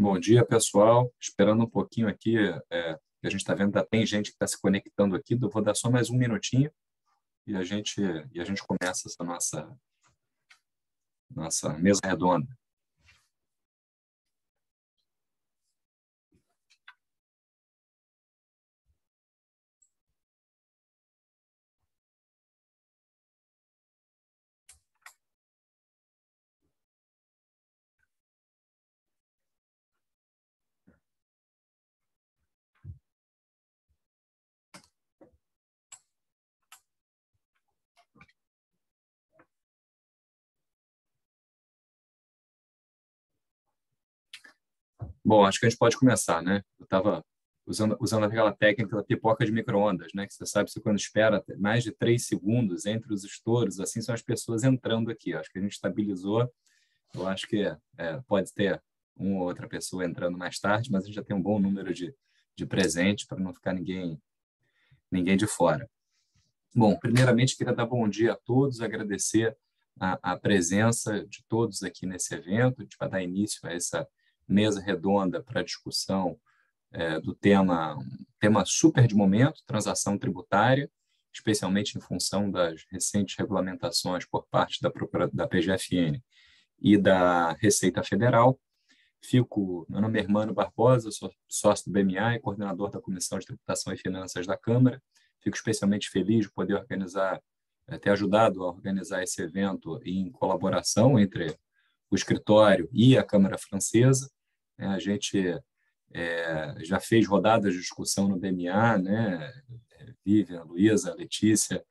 Bom dia, pessoal. Esperando um pouquinho aqui, que a gente está vendo, tem gente que está se conectando aqui. Eu vou dar só mais um minutinho e a gente começa essa nossa mesa redonda. Bom, acho que a gente pode começar, né? Eu estava usando aquela técnica da pipoca de micro-ondas, né? Que você sabe que quando espera mais de 3 segundos entre os estouros, assim são as pessoas entrando aqui. Acho que a gente estabilizou. Eu acho que pode ter uma ou outra pessoa entrando mais tarde, mas a gente já tem um bom número de presentes para não ficar ninguém de fora. Bom, primeiramente, queria dar bom dia a todos, agradecer a presença de todos aqui nesse evento. A gente vai dar início a essa mesa redonda para discussão do tema super de momento, transação tributária, especialmente em função das recentes regulamentações por parte da PGFN e da Receita Federal. Meu nome é Hermano Barbosa, sou sócio do BMA e coordenador da Comissão de Tributação e Finanças da Câmara. Fico especialmente feliz de poder ter ajudado a organizar esse evento em colaboração entre o escritório e a Câmara Francesa. A gente já fez rodadas de discussão no BMA, né? Vivian, Luísa, Letícia,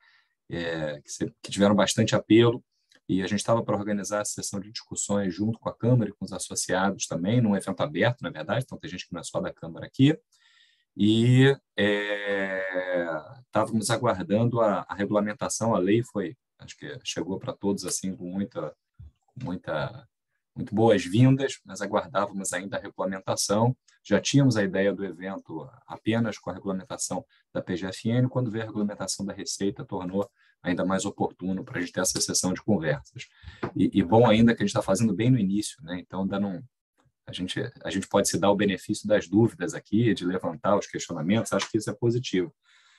que tiveram bastante apelo, e a gente estava para organizar a sessão de discussões junto com a Câmara e com os associados também, num evento aberto, na verdade, então tem gente que não é só da Câmara aqui, e estávamos aguardando a regulamentação. A lei acho que chegou para todos assim com muito boas-vindas, mas aguardávamos ainda a regulamentação. Já tínhamos a ideia do evento apenas com a regulamentação da PGFN, quando veio a regulamentação da Receita, tornou ainda mais oportuno para a gente ter essa sessão de conversas. E bom ainda que a gente está fazendo bem no início, né? Então a gente pode se dar o benefício das dúvidas aqui, de levantar os questionamentos. Acho que isso é positivo.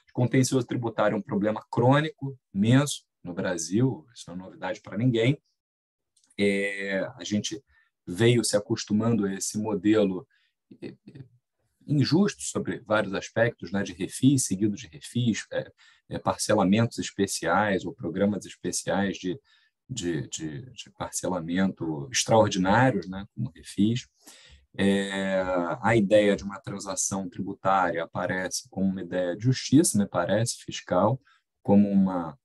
O contencioso tributário é um problema crônico, imenso no Brasil, isso não é novidade para ninguém. A gente veio se acostumando a esse modelo injusto sobre vários aspectos, né, de refis, seguido de refis, parcelamentos especiais ou programas especiais de parcelamento extraordinários, né, como refis. A ideia de uma transação tributária aparece como uma ideia de justiça, me parece, fiscal, como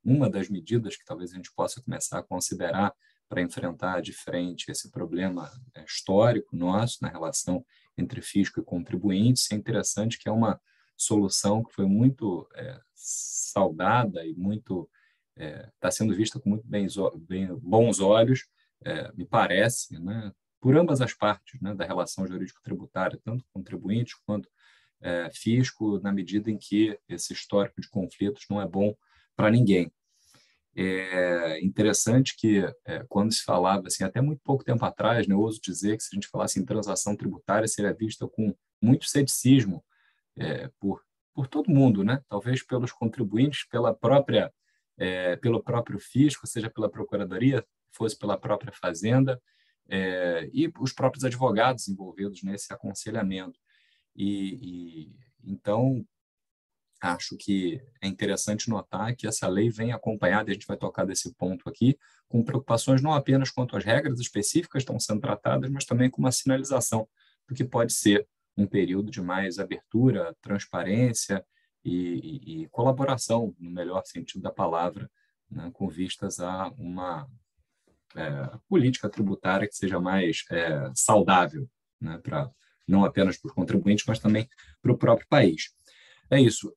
uma das medidas que talvez a gente possa começar a considerar para enfrentar de frente esse problema histórico nosso na relação entre fisco e contribuintes. É interessante que é uma solução que foi muito saudada e está sendo vista com muito bons olhos, me parece, né, por ambas as partes, né, da relação jurídico-tributária, tanto contribuinte quanto fisco, na medida em que esse histórico de conflitos não é bom para ninguém. É interessante que, quando se falava, assim, até muito pouco tempo atrás, né, eu ouso dizer que se a gente falasse em transação tributária, seria vista com muito ceticismo por todo mundo, né? Talvez pelos contribuintes, pelo próprio fisco, seja pela Procuradoria, fosse pela própria Fazenda, e os próprios advogados envolvidos nesse aconselhamento. Então, acho que é interessante notar que essa lei vem acompanhada, e a gente vai tocar desse ponto aqui, com preocupações não apenas quanto às regras específicas que estão sendo tratadas, mas também com uma sinalização do que pode ser um período de mais abertura, transparência e colaboração, no melhor sentido da palavra, né, com vistas a uma política tributária que seja mais saudável, né, não apenas para os contribuintes, mas também para o próprio país. É isso.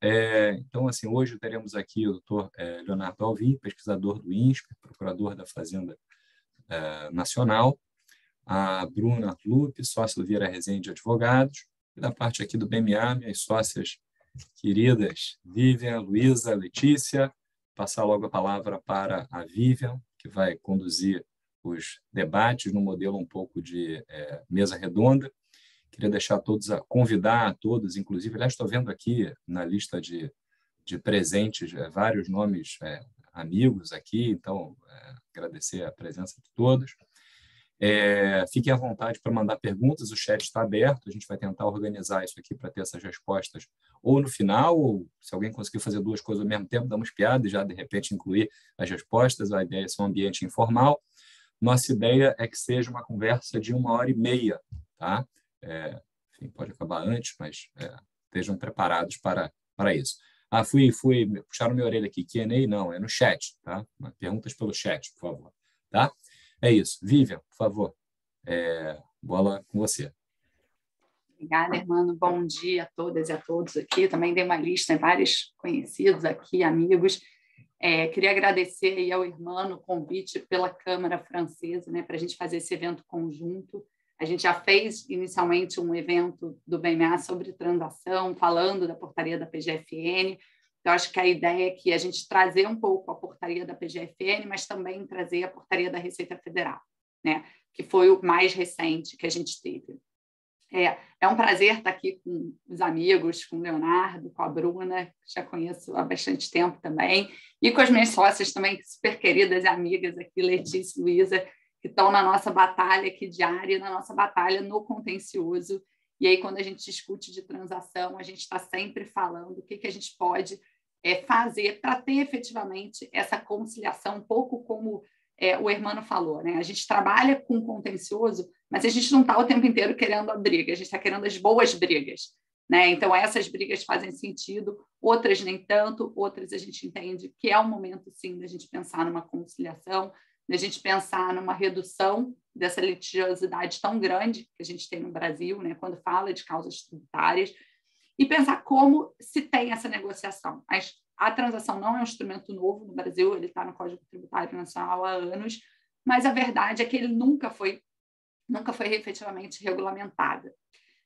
Então, assim, hoje teremos aqui o doutor Leonardo Alvim, pesquisador do INSPER, procurador da Fazenda Nacional, a Bruna Lupe, sócia do Vieira Rezende Advogados, e da parte aqui do BMA, minhas sócias queridas, Vivian, Luísa, Letícia. Passar logo a palavra para a Vivian, que vai conduzir os debates no modelo um pouco de mesa redonda. Queria deixar todos, convidar a todos, inclusive, aliás, estou vendo aqui na lista de presentes vários nomes amigos aqui, então, agradecer a presença de todos. Fiquem à vontade para mandar perguntas, o chat está aberto, a gente vai tentar organizar isso aqui para ter essas respostas ou no final, ou se alguém conseguir fazer duas coisas ao mesmo tempo, damos piada e já, de repente, incluir as respostas. A ideia é ser um ambiente informal. Nossa ideia é que seja uma conversa de 1h30, tá? Enfim, pode acabar antes, mas estejam preparados para isso. Puxaram minha orelha aqui. Q&A não, é no chat, tá? Perguntas pelo chat, por favor. Tá? É isso. Vivian, por favor, bola com você. Obrigada, Hermano. Bom dia a todas e a todos aqui. Eu também dei uma lista em vários conhecidos aqui, amigos. Queria agradecer aí ao Hermano o convite pela Câmara Francesa, né, para a gente fazer esse evento conjunto. A gente já fez inicialmente um evento do BMA sobre transação, falando da portaria da PGFN. Então, acho que a ideia é que a gente trazer um pouco a portaria da PGFN, mas também trazer a portaria da Receita Federal, né, que foi o mais recente que a gente teve. É um prazer estar aqui com os amigos, com o Leonardo, com a Bruna, que já conheço há bastante tempo também, e com as minhas sócias também, super queridas e amigas aqui, Letícia e Luísa, que estão na nossa batalha aqui diária, na nossa batalha no contencioso. E aí, quando a gente discute de transação, a gente está sempre falando o que a gente pode fazer para ter efetivamente essa conciliação, um pouco como o Hermano falou, né? A gente trabalha com contencioso, mas a gente não está o tempo inteiro querendo a briga, a gente está querendo as boas brigas, né? Então, essas brigas fazem sentido, outras nem tanto, outras a gente entende que é o momento, sim, da gente pensar numa conciliação, da gente pensar numa redução dessa litigiosidade tão grande que a gente tem no Brasil, né? Quando fala de causas tributárias, e pensar como se tem essa negociação. A transação não é um instrumento novo no Brasil, ele está no Código Tributário Nacional há anos, mas a verdade é que ele nunca foi efetivamente regulamentada.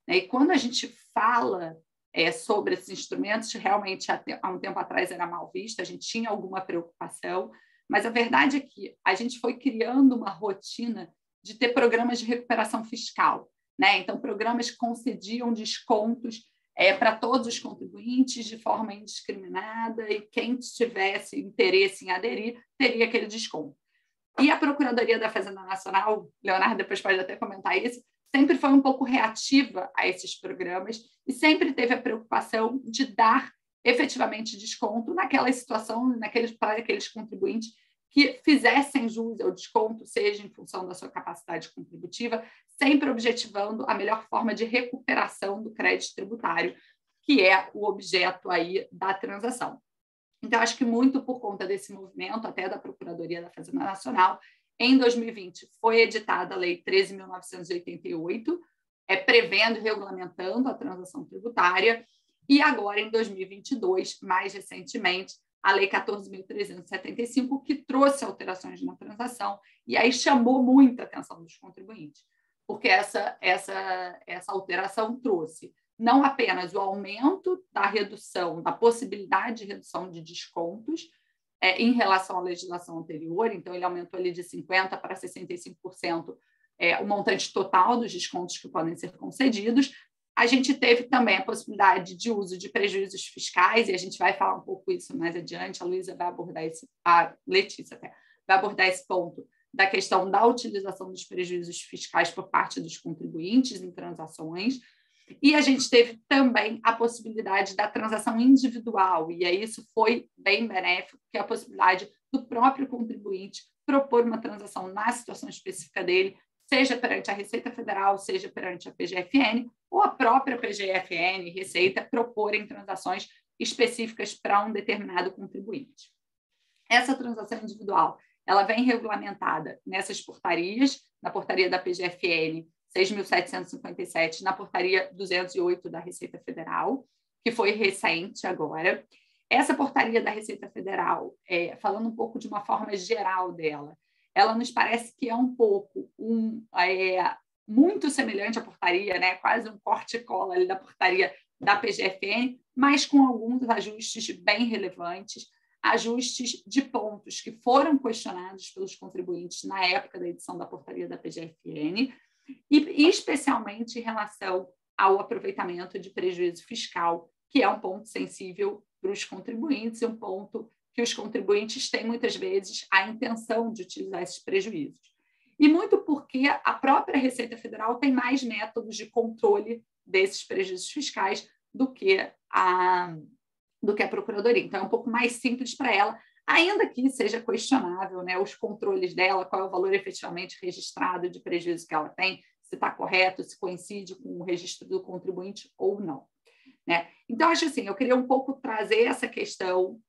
E quando a gente fala sobre esses instrumentos, realmente há um tempo atrás era mal visto, a gente tinha alguma preocupação, mas a verdade é que a gente foi criando uma rotina de ter programas de recuperação fiscal, né? Então, programas que concediam descontos para todos os contribuintes de forma indiscriminada, e quem tivesse interesse em aderir teria aquele desconto. E a Procuradoria da Fazenda Nacional, Leonardo depois pode até comentar isso, sempre foi um pouco reativa a esses programas e sempre teve a preocupação de dar efetivamente desconto naquela situação, para aqueles contribuintes que fizessem jus ao desconto, seja em função da sua capacidade contributiva, sempre objetivando a melhor forma de recuperação do crédito tributário, que é o objeto aí da transação. Então, acho que muito por conta desse movimento, até da Procuradoria da Fazenda Nacional, em 2020 foi editada a Lei 13.988, prevendo e regulamentando a transação tributária, e agora, em 2022, mais recentemente, a Lei 14.375, que trouxe alterações na transação, e aí chamou muita atenção dos contribuintes, porque essa alteração trouxe não apenas o aumento da redução, da possibilidade de redução de descontos em relação à legislação anterior, então ele aumentou ali de 50% para 65% o montante total dos descontos que podem ser concedidos. A gente teve também a possibilidade de uso de prejuízos fiscais, e a gente vai falar um pouco isso mais adiante, a Luísa vai abordar a Letícia até, vai abordar esse ponto da questão da utilização dos prejuízos fiscais por parte dos contribuintes em transações. E a gente teve também a possibilidade da transação individual, e aí isso foi bem benéfico, que é a possibilidade do próprio contribuinte propor uma transação na situação específica dele, seja perante a Receita Federal, seja perante a PGFN, ou a própria PGFN, Receita, proporem transações específicas para um determinado contribuinte. Essa transação individual, ela vem regulamentada nessas portarias, na portaria da PGFN 6.757, na portaria 208 da Receita Federal, que foi recente agora. Essa portaria da Receita Federal, falando um pouco de uma forma geral dela, ela nos parece que é um pouco muito semelhante à portaria, né? Quase um corte e cola ali da portaria da PGFN, mas com alguns ajustes bem relevantes, ajustes de pontos que foram questionados pelos contribuintes na época da edição da portaria da PGFN, e especialmente em relação ao aproveitamento de prejuízo fiscal, que é um ponto sensível para os contribuintes, e um ponto que os contribuintes têm, muitas vezes, a intenção de utilizar esses prejuízos. E muito porque a própria Receita Federal tem mais métodos de controle desses prejuízos fiscais do que a Procuradoria. Então, é um pouco mais simples para ela, ainda que seja questionável, né, os controles dela, qual é o valor efetivamente registrado de prejuízo que ela tem, se está correto, se coincide com o registro do contribuinte ou não. Né? Então, acho assim, eu queria um pouco trazer essa questão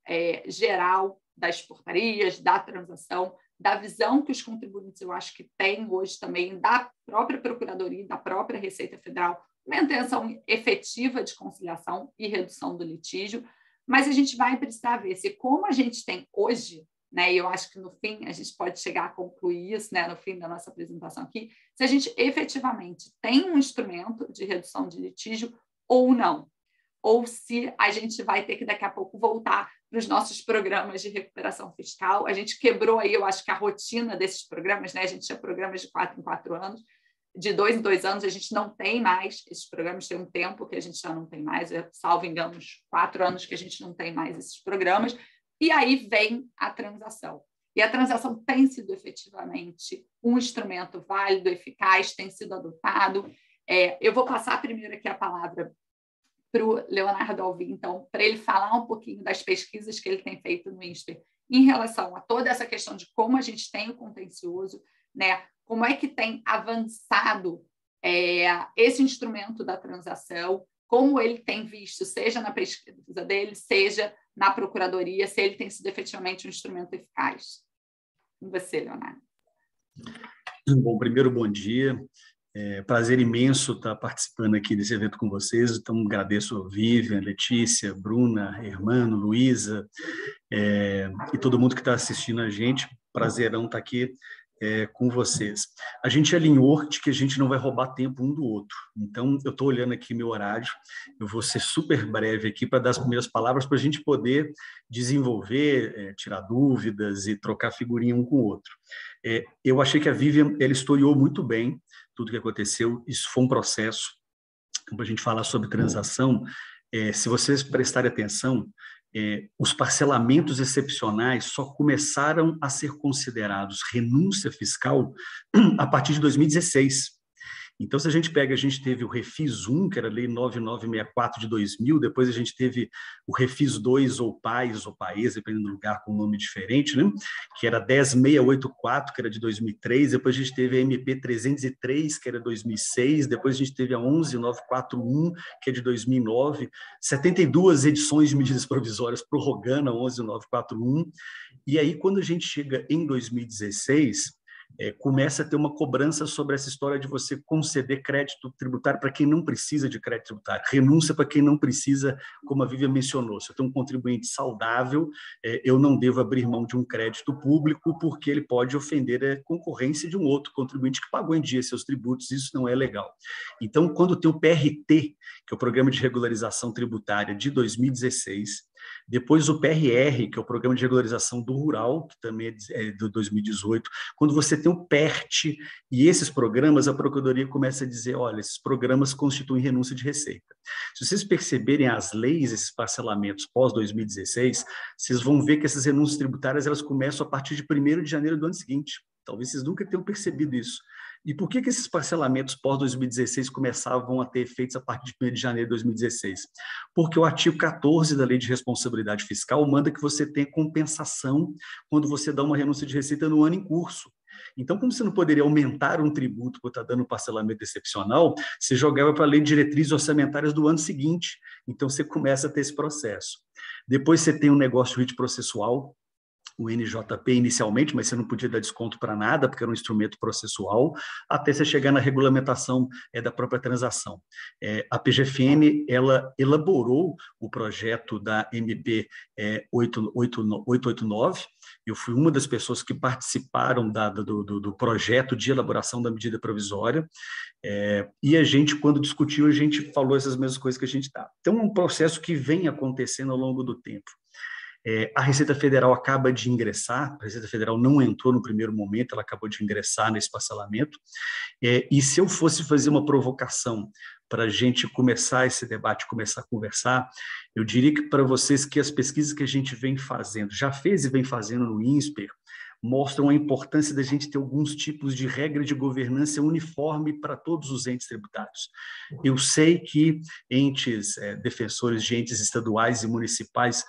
geral das portarias, da transação, da visão que os contribuintes, eu acho que têm hoje também, da própria Procuradoria, da própria Receita Federal, uma intenção efetiva de conciliação e redução do litígio, mas a gente vai precisar ver se, como a gente tem hoje, né, e eu acho que no fim a gente pode chegar a concluir isso, né, no fim da nossa apresentação aqui, se a gente efetivamente tem um instrumento de redução de litígio ou não, ou se a gente vai ter que daqui a pouco voltar para os nossos programas de recuperação fiscal. A gente quebrou aí, eu acho que a rotina desses programas, né? A gente tinha programas de 4 em 4 anos, de 2 em 2 anos, a gente não tem mais esses programas, tem um tempo que a gente já não tem mais, salvo engano, uns 4 anos que a gente não tem mais esses programas, e aí vem a transação. E a transação tem sido efetivamente um instrumento válido, eficaz, tem sido adotado. Eu vou passar primeiro aqui a palavra para o Leonardo Alvim, então, para ele falar um pouquinho das pesquisas que ele tem feito no INSPER em relação a toda essa questão de como a gente tem o contencioso, né? Como é que tem avançado esse instrumento da transação, como ele tem visto, seja na pesquisa dele, seja na Procuradoria, se ele tem sido efetivamente um instrumento eficaz. Com você, Leonardo. Bom, primeiro, bom dia. Prazer imenso estar participando aqui desse evento com vocês. Então, agradeço a Vivian, Letícia, Bruna, Hermano, Luísa e todo mundo que está assistindo a gente. Prazerão estar aqui com vocês. A gente alinhou de que a gente não vai roubar tempo um do outro. Então, eu estou olhando aqui meu horário, eu vou ser super breve aqui para dar as primeiras palavras para a gente poder desenvolver, tirar dúvidas e trocar figurinha um com o outro. Eu achei que a Vivian, ela historiou muito bem tudo que aconteceu, isso foi um processo. Para a gente falar sobre transação, se vocês prestarem atenção, os parcelamentos excepcionais só começaram a ser considerados renúncia fiscal a partir de 2016. Então, se a gente teve o Refis 1, que era a Lei 9964 de 2000, depois a gente teve o Refis 2, ou PAES, ou PAES, dependendo do lugar, com um nome diferente, né? Que era 10684, que era de 2003, depois a gente teve a MP 303, que era de 2006, depois a gente teve a 11941, que é de 2009, 72 edições de medidas provisórias prorrogando a 11941, e aí, quando a gente chega em 2016... começa a ter uma cobrança sobre essa história de você conceder crédito tributário para quem não precisa de crédito tributário, renúncia para quem não precisa, como a Vivian mencionou. Se eu tenho um contribuinte saudável, eu não devo abrir mão de um crédito público porque ele pode ofender a concorrência de um outro contribuinte que pagou em dia seus tributos, isso não é legal. Então, quando tem o PRT, que é o Programa de Regularização Tributária de 2016, depois o PRR, que é o Programa de Regularização do Rural, que também é de 2018. Quando você tem o PERT e esses programas, a Procuradoria começa a dizer, olha, esses programas constituem renúncia de receita. Se vocês perceberem as leis, esses parcelamentos pós-2016, vocês vão ver que essas renúncias tributárias elas começam a partir de 1º de janeiro do ano seguinte. Talvez vocês nunca tenham percebido isso. E por que esses parcelamentos pós-2016 começavam a ter efeitos a partir de 1º de janeiro de 2016? Porque o artigo 14 da Lei de Responsabilidade Fiscal manda que você tenha compensação quando você dá uma renúncia de receita no ano em curso. Então, como você não poderia aumentar um tributo por estar dando um parcelamento excepcional, você jogava para a Lei de Diretrizes Orçamentárias do ano seguinte. Então, você começa a ter esse processo. Depois você tem um negócio jurídico processual, o NJP inicialmente, mas você não podia dar desconto para nada, porque era um instrumento processual, até você chegar na regulamentação da própria transação. A PGFN, ela elaborou o projeto da MP 889, eu fui uma das pessoas que participaram do projeto de elaboração da medida provisória, e a gente, quando discutiu, a gente falou essas mesmas coisas que a gente está. Então, é um processo que vem acontecendo ao longo do tempo. A Receita Federal acaba de ingressar, a Receita Federal não entrou no primeiro momento, ela acabou de ingressar nesse parcelamento, e se eu fosse fazer uma provocação para a gente começar esse debate, começar a conversar, eu diria que para vocês que as pesquisas que a gente vem fazendo, já fez e vem fazendo no INSPER, mostram a importância da gente ter alguns tipos de regra de governança uniforme para todos os entes tributários. Eu sei que entes, defensores de entes estaduais e municipais,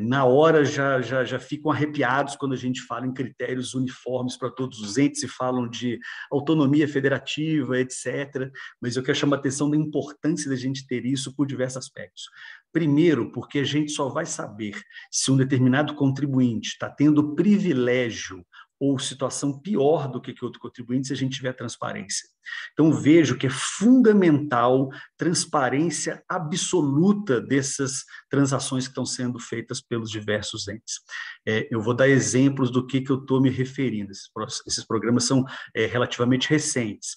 na hora já ficam arrepiados quando a gente fala em critérios uniformes para todos os entes e falam de autonomia federativa, etc. Mas eu quero chamar a atenção da importância da gente ter isso por diversos aspectos. Primeiro, porque a gente só vai saber se um determinado contribuinte está tendo privilégio ou situação pior do que outro contribuinte se a gente tiver transparência. Então, vejo que é fundamental transparência absoluta dessas transações que estão sendo feitas pelos diversos entes. Eu vou dar exemplos do que eu estou me referindo. Esses programas são relativamente recentes.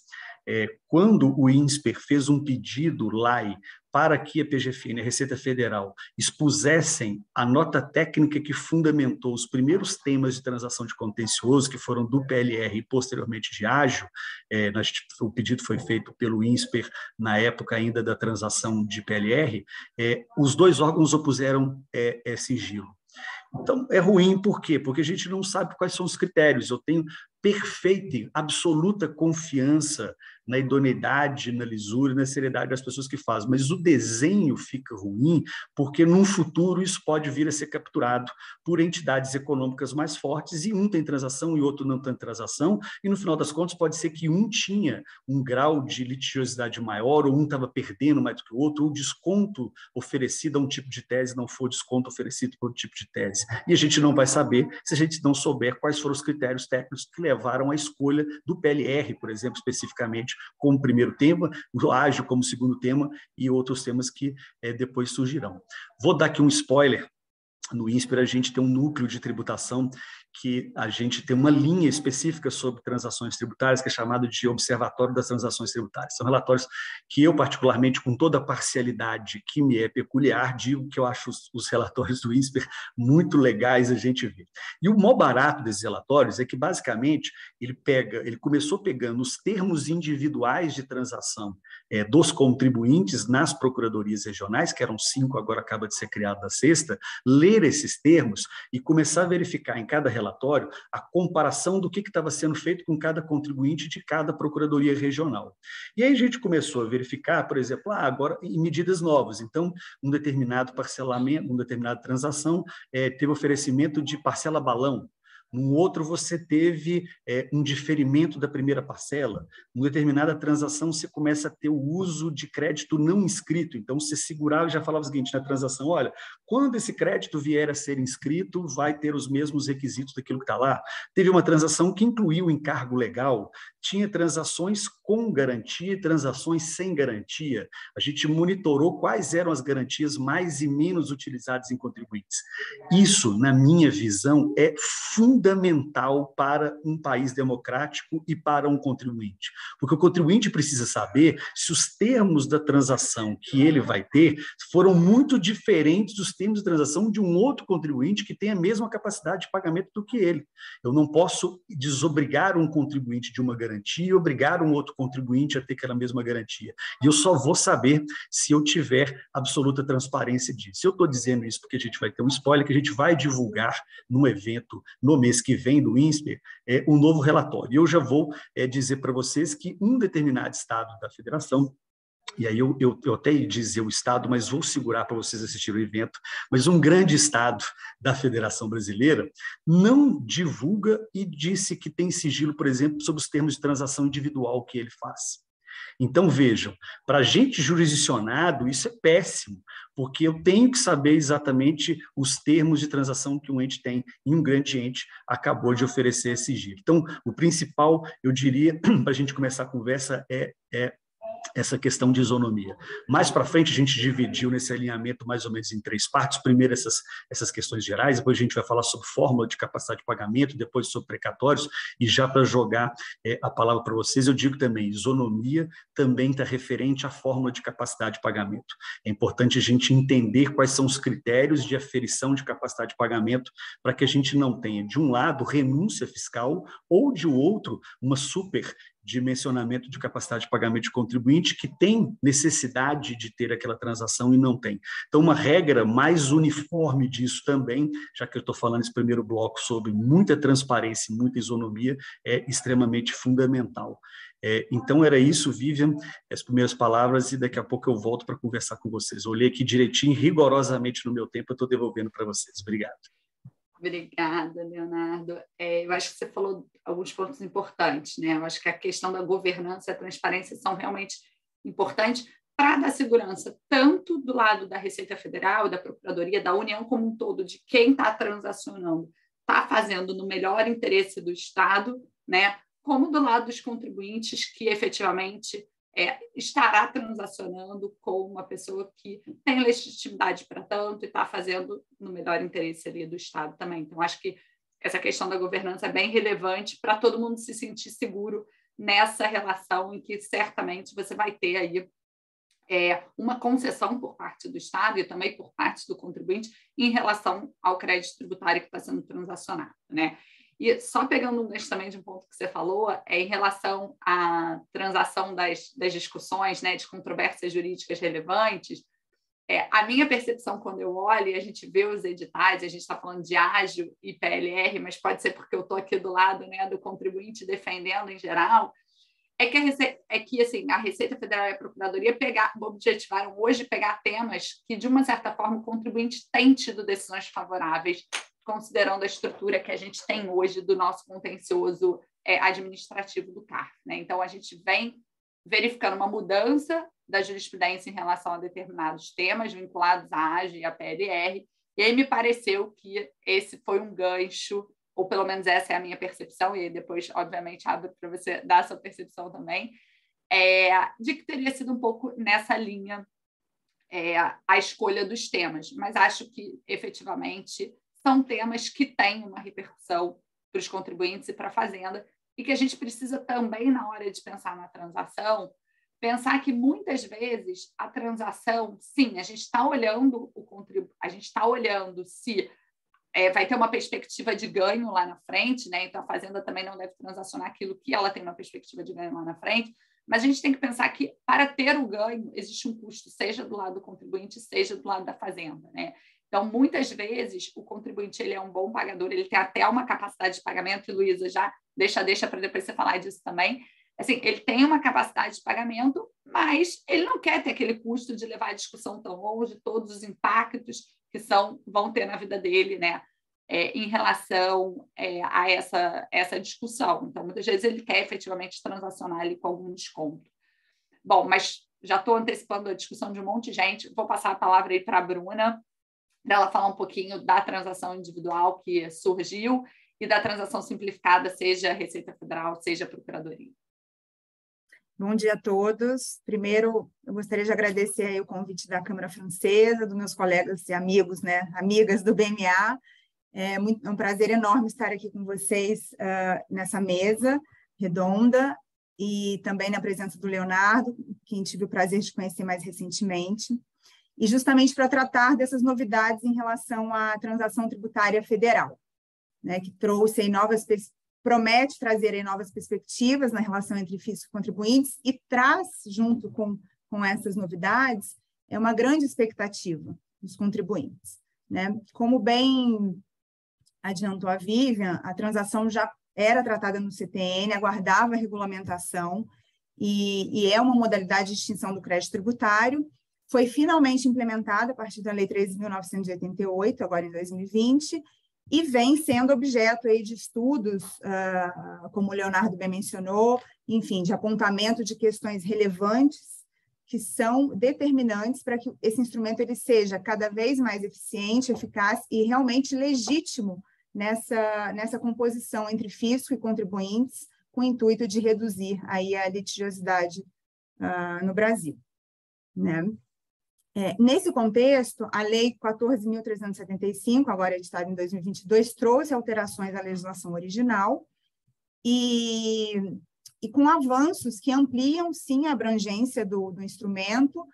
Quando o INSPER fez um pedido LAI para que a PGFN, a Receita Federal, expusessem a nota técnica que fundamentou os primeiros temas de transação de contencioso, que foram do PLR e posteriormente de ágio, o pedido foi feito pelo INSPER na época ainda da transação de PLR, os dois órgãos opuseram sigilo. Então, é ruim, por quê? Porque a gente não sabe quais são os critérios. Eu tenho perfeita e absoluta confiança na idoneidade, na lisura, na seriedade das pessoas que fazem, mas o desenho fica ruim porque, num futuro, isso pode vir a ser capturado por entidades econômicas mais fortes e um tem transação e outro não tem transação, e, no final das contas, pode ser que um tinha um grau de litigiosidade maior, ou um estava perdendo mais do que o outro, ou o desconto oferecido a um tipo de tese não for desconto oferecido por outro tipo de tese. E a gente não vai saber se a gente não souber quais foram os critérios técnicos que levaram à escolha do PLR, por exemplo, especificamente, como primeiro tema, o ágio como segundo tema e outros temas que depois surgirão. Vou dar aqui um spoiler. No INSPER, a gente tem um núcleo de tributação que a gente tem uma linha específica sobre transações tributárias, que é chamado de Observatório das Transações Tributárias. São relatórios que eu, particularmente, com toda a parcialidade que me é peculiar, digo que eu acho os relatórios do INSPER muito legais a gente ver. E o maior barato desses relatórios é que, basicamente, ele começou pegando os termos individuais de transação dos contribuintes nas procuradorias regionais, que eram 5, agora acaba de ser criada a 6ª, ler esses termos e começar a verificar em cada relatório a comparação do que estava sendo feito com cada contribuinte de cada procuradoria regional. E aí a gente começou a verificar, por exemplo, agora em medidas novas. Então, um determinado parcelamento, uma determinada transação teve oferecimento de parcela balão. Num outro, você teve um diferimento da primeira parcela. Numa determinada transação, você começa a ter o uso de crédito não inscrito. Então, você segurava e já falava o seguinte na transação: olha, quando esse crédito vier a ser inscrito, vai ter os mesmos requisitos daquilo que está lá. Teve uma transação que incluiu encargo legal, tinha transações com garantia e transações sem garantia. A gente monitorou quais eram as garantias mais e menos utilizadas em contribuintes. Isso, na minha visão, é fundamental para um país democrático e para um contribuinte. Porque o contribuinte precisa saber se os termos da transação que ele vai ter foram muito diferentes dos termos de transação de um outro contribuinte que tem a mesma capacidade de pagamento do que ele. Eu não posso desobrigar um contribuinte de uma garantia e obrigar um outro contribuinte a ter aquela mesma garantia. E eu só vou saber se eu tiver absoluta transparência disso. Eu estou dizendo isso porque a gente vai ter um spoiler que a gente vai divulgar num evento no mês que vem do INSPER um novo relatório. E eu já vou dizer para vocês que um determinado estado da federação, e aí eu até ia dizer o estado, mas vou segurar para vocês assistirem o evento, mas um grande estado da Federação Brasileira não divulga e disse que tem sigilo, por exemplo, sobre os termos de transação individual que ele faz. Então, vejam, para a gente jurisdicionado, isso é péssimo, porque eu tenho que saber exatamente os termos de transação que um ente tem, e um grande ente acabou de oferecer esse sigilo. Então, o principal, eu diria, para a gente começar a conversa, é essa questão de isonomia. Mais para frente, a gente dividiu nesse alinhamento mais ou menos em 3 partes. Primeiro, essas questões gerais, depois a gente vai falar sobre fórmula de capacidade de pagamento, depois sobre precatórios, e já para jogar a palavra para vocês, eu digo também, isonomia também está referente à fórmula de capacidade de pagamento. É importante a gente entender quais são os critérios de aferição de capacidade de pagamento para que a gente não tenha, de um lado, renúncia fiscal, ou, de outro, uma superdimensionamento de capacidade de pagamento de contribuinte que tem necessidade de ter aquela transação e não tem. Então, uma regra mais uniforme disso também, já que eu estou falando esse primeiro bloco sobre muita transparência e muita isonomia, é extremamente fundamental. Então, era isso, Vivian, as primeiras palavras, e daqui a pouco eu volto para conversar com vocês. Eu olhei aqui direitinho, rigorosamente no meu tempo, eu estou devolvendo para vocês. Obrigado. Obrigada, Leonardo. Eu acho que você falou alguns pontos importantes, né? Eu acho que a questão da governança e a transparência são realmente importantes para dar segurança, tanto do lado da Receita Federal, da Procuradoria, da União como um todo, de quem está transacionando, está fazendo no melhor interesse do Estado, né? Como do lado dos contribuintes, que efetivamente estará transacionando com uma pessoa que tem legitimidade para tanto e está fazendo no melhor interesse ali do Estado também. Então, acho que essa questão da governança é bem relevante para todo mundo se sentir seguro nessa relação em que certamente você vai ter aí uma concessão por parte do Estado e também por parte do contribuinte em relação ao crédito tributário que está sendo transacionado, né? E só pegando um gancho também de um ponto que você falou, em relação à transação das discussões, né, de controvérsias jurídicas relevantes, a minha percepção quando eu olho e a gente vê os editais, a gente está falando de ágil e PLR, mas pode ser porque eu estou aqui do lado, né, do contribuinte defendendo em geral, que assim, a Receita Federal e a Procuradoria objetivaram hoje pegar temas que, de uma certa forma, o contribuinte tem tido decisões favoráveis, considerando a estrutura que a gente tem hoje do nosso contencioso administrativo do CARF, né? Então, a gente vem verificando uma mudança da jurisprudência em relação a determinados temas vinculados à AGE e à PLR, e aí me pareceu que esse foi um gancho, ou pelo menos essa é a minha percepção, e aí depois, obviamente, abro para você dar a sua percepção também, de que teria sido um pouco nessa linha a escolha dos temas, mas acho que, efetivamente, são temas que têm uma repercussão para os contribuintes e para a Fazenda, e que a gente precisa também, na hora de pensar na transação, pensar que muitas vezes a transação, sim, a gente está olhando a gente está olhando se vai ter uma perspectiva de ganho lá na frente, né? Então a Fazenda também não deve transacionar aquilo que ela tem uma perspectiva de ganho lá na frente, mas a gente tem que pensar que para ter o ganho existe um custo, seja do lado do contribuinte, seja do lado da Fazenda, né? Então, muitas vezes, o contribuinte ele é um bom pagador, ele tem até uma capacidade de pagamento, e Luísa já deixa para depois você falar disso também. Assim, ele tem uma capacidade de pagamento, mas ele não quer ter aquele custo de levar a discussão tão longe, todos os impactos que vão ter na vida dele, né, em relação a essa discussão. Então, muitas vezes, ele quer efetivamente transacionar ali com algum desconto. Bom, mas já estou antecipando a discussão de um monte de gente, vou passar a palavra aí para a Bruna, para ela falar um pouquinho da transação individual que surgiu e da transação simplificada, seja a Receita Federal, seja a Procuradoria. Bom dia a todos. Primeiro, eu gostaria de agradecer aí o convite da Câmara Francesa, dos meus colegas e amigos, né, amigas do BMA. É um prazer enorme estar aqui com vocês nessa mesa redonda e também na presença do Leonardo, quem tive o prazer de conhecer mais recentemente. E justamente para tratar dessas novidades em relação à transação tributária federal, né, que trouxe aí promete trazer aí novas perspectivas na relação entre fisco e contribuintes e traz, junto com essas novidades, uma grande expectativa dos contribuintes, né? Como bem adiantou a Vivian, a transação já era tratada no CTN, aguardava a regulamentação e é uma modalidade de extinção do crédito tributário. Foi finalmente implementada a partir da Lei 13.988, agora em 2020, e vem sendo objeto aí de estudos, como o Leonardo bem mencionou, enfim, de apontamento de questões relevantes que são determinantes para que esse instrumento ele seja cada vez mais eficiente, eficaz e realmente legítimo nessa composição entre fisco e contribuintes, com o intuito de reduzir aí a litigiosidade no Brasil, né? Nesse contexto, a Lei 14.375, agora editada em 2022, trouxe alterações à legislação original e com avanços que ampliam, sim, a abrangência do instrumento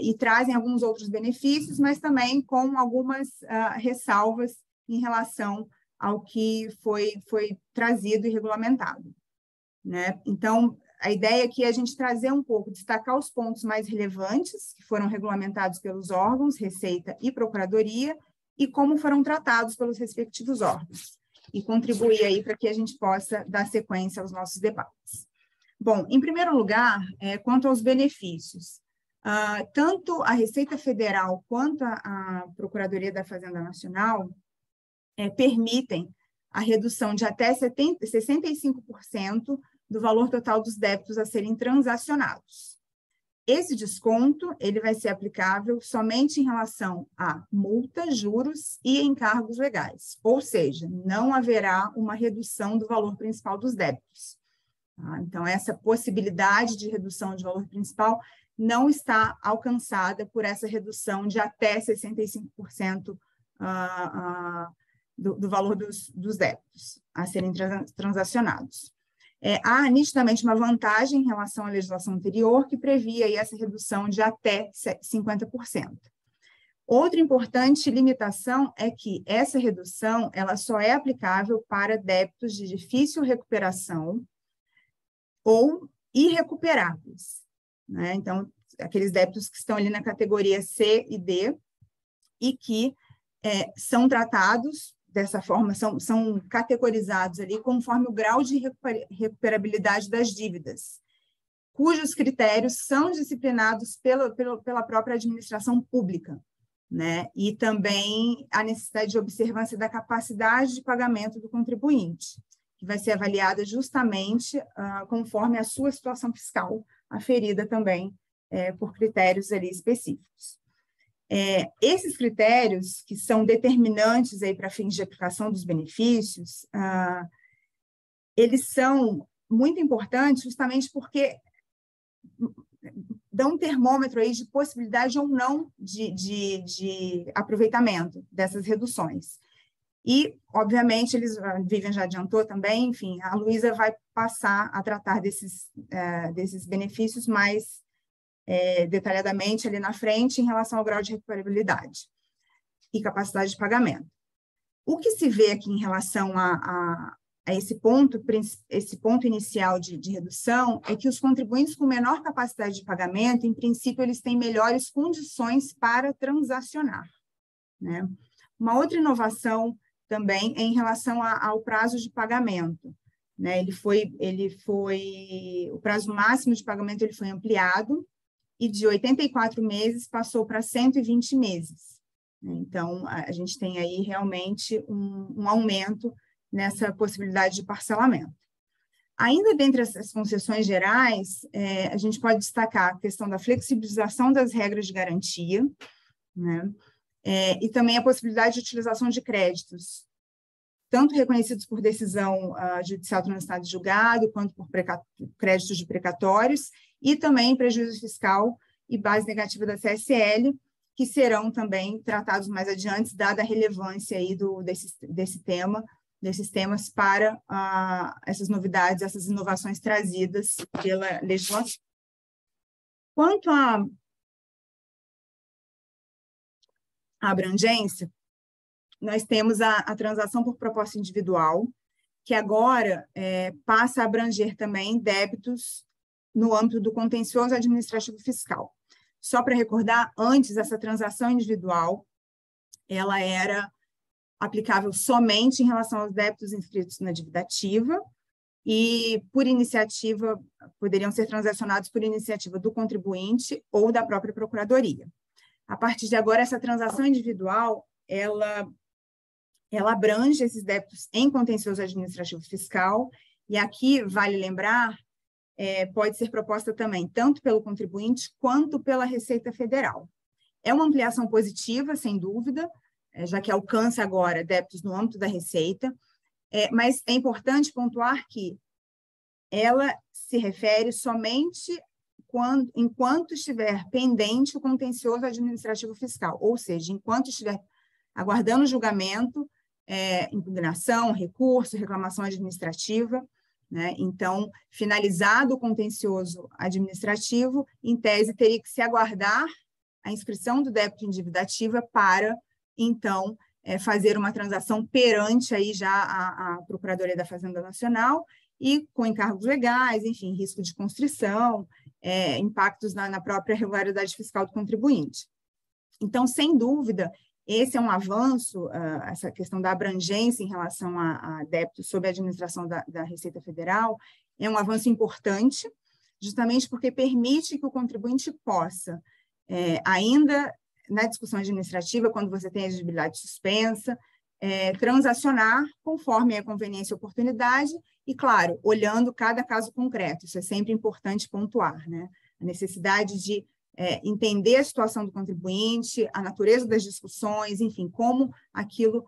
e trazem alguns outros benefícios, mas também com algumas ressalvas em relação ao que foi trazido e regulamentado, né? Então, a ideia aqui é a gente trazer um pouco, destacar os pontos mais relevantes que foram regulamentados pelos órgãos, Receita e Procuradoria, e como foram tratados pelos respectivos órgãos, e contribuir aí para que a gente possa dar sequência aos nossos debates. Bom, em primeiro lugar, quanto aos benefícios, tanto a Receita Federal quanto a Procuradoria da Fazenda Nacional permitem a redução de até 65% do valor total dos débitos a serem transacionados. Esse desconto ele vai ser aplicável somente em relação a multas, juros e encargos legais, ou seja, não haverá uma redução do valor principal dos débitos. Então, essa possibilidade de redução de valor principal não está alcançada por essa redução de até 65% do valor dos débitos a serem transacionados. Há nitidamente uma vantagem em relação à legislação anterior, que previa aí essa redução de até 50%. Outra importante limitação é que essa redução ela só é aplicável para débitos de difícil recuperação ou irrecuperáveis, né? Então, aqueles débitos que estão ali na categoria C e D e que são tratados dessa forma, são categorizados ali conforme o grau de recuperabilidade das dívidas, cujos critérios são disciplinados pela própria administração pública, né? E também a necessidade de observância da capacidade de pagamento do contribuinte, que vai ser avaliada justamente conforme a sua situação fiscal, aferida também por critérios ali específicos. Esses critérios, que são determinantes para fins de aplicação dos benefícios, eles são muito importantes justamente porque dão um termômetro aí de possibilidade ou não de aproveitamento dessas reduções. E, obviamente, Vivian já adiantou também, enfim, a Luísa vai passar a tratar desses benefícios mais detalhadamente ali na frente em relação ao grau de recuperabilidade e capacidade de pagamento. O que se vê aqui em relação a esse ponto inicial de redução é que os contribuintes com menor capacidade de pagamento, em princípio, eles têm melhores condições para transacionar, né? Uma outra inovação também é em relação ao prazo de pagamento, né? O prazo máximo de pagamento ele foi ampliado e de 84 meses passou para 120 meses. Então, a gente tem aí realmente um aumento nessa possibilidade de parcelamento. Ainda dentre essas concessões gerais, a gente pode destacar a questão da flexibilização das regras de garantia, né? E também a possibilidade de utilização de créditos, tanto reconhecidos por decisão judicial transitada e julgado, quanto por créditos de precatórios, e também prejuízo fiscal e base negativa da CSL, que serão também tratados mais adiante, dada a relevância aí desses temas para essas novidades, essas inovações trazidas pela legislação. Quanto à abrangência, nós temos a transação por proposta individual, que agora passa a abranger também débitos no âmbito do contencioso administrativo fiscal. Só para recordar, antes essa transação individual, ela era aplicável somente em relação aos débitos inscritos na dívida ativa e, por iniciativa, poderiam ser transacionados por iniciativa do contribuinte ou da própria procuradoria. A partir de agora, essa transação individual, ela abrange esses débitos em contencioso administrativo fiscal, e aqui, vale lembrar, pode ser proposta também tanto pelo contribuinte quanto pela Receita Federal. É uma ampliação positiva, sem dúvida, já que alcança agora débitos no âmbito da Receita, mas é importante pontuar que ela se refere somente enquanto estiver pendente o contencioso administrativo fiscal, ou seja, enquanto estiver aguardando julgamento, impugnação, recurso, reclamação administrativa, né? Então, finalizado o contencioso administrativo, em tese, teria que se aguardar a inscrição do débito em dívida ativa para, então, fazer uma transação perante aí já a Procuradoria da Fazenda Nacional e com encargos legais, enfim, risco de constrição, impactos na própria regularidade fiscal do contribuinte. Então, sem dúvida, esse é um avanço, essa questão da abrangência em relação a débitos sob a administração da Receita Federal, é um avanço importante, justamente porque permite que o contribuinte possa, ainda na discussão administrativa, quando você tem a exigibilidade suspensa, transacionar conforme a conveniência e oportunidade, e, claro, olhando cada caso concreto. Isso é sempre importante pontuar, né? A necessidade de entender a situação do contribuinte, a natureza das discussões, enfim, como aquilo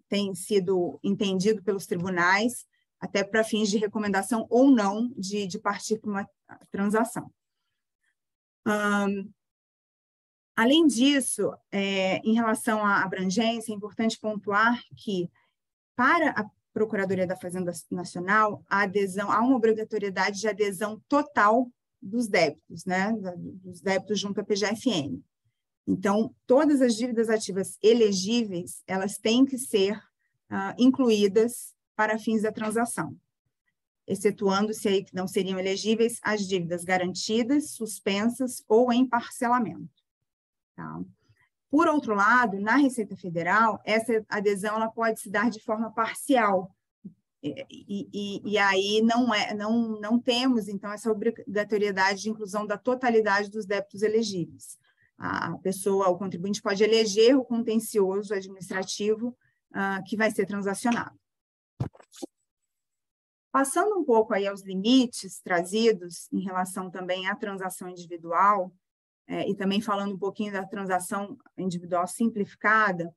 tem sido entendido pelos tribunais, até para fins de recomendação ou não de partir para uma transação. Além disso, em relação à abrangência, é importante pontuar que, para a Procuradoria da Fazenda Nacional, há uma obrigatoriedade de adesão total dos débitos, né? Dos débitos junto à PGFN. Então, todas as dívidas ativas elegíveis, elas têm que ser incluídas para fins da transação, excetuando-se aí que não seriam elegíveis as dívidas garantidas, suspensas ou em parcelamento. Tá? Por outro lado, na Receita Federal, essa adesão ela pode se dar de forma parcial, e aí não temos, então, essa obrigatoriedade de inclusão da totalidade dos débitos elegíveis. O contribuinte pode eleger o contencioso administrativo que vai ser transacionado. Passando um pouco aí aos limites trazidos em relação também à transação individual, e também falando um pouquinho da transação individual simplificada,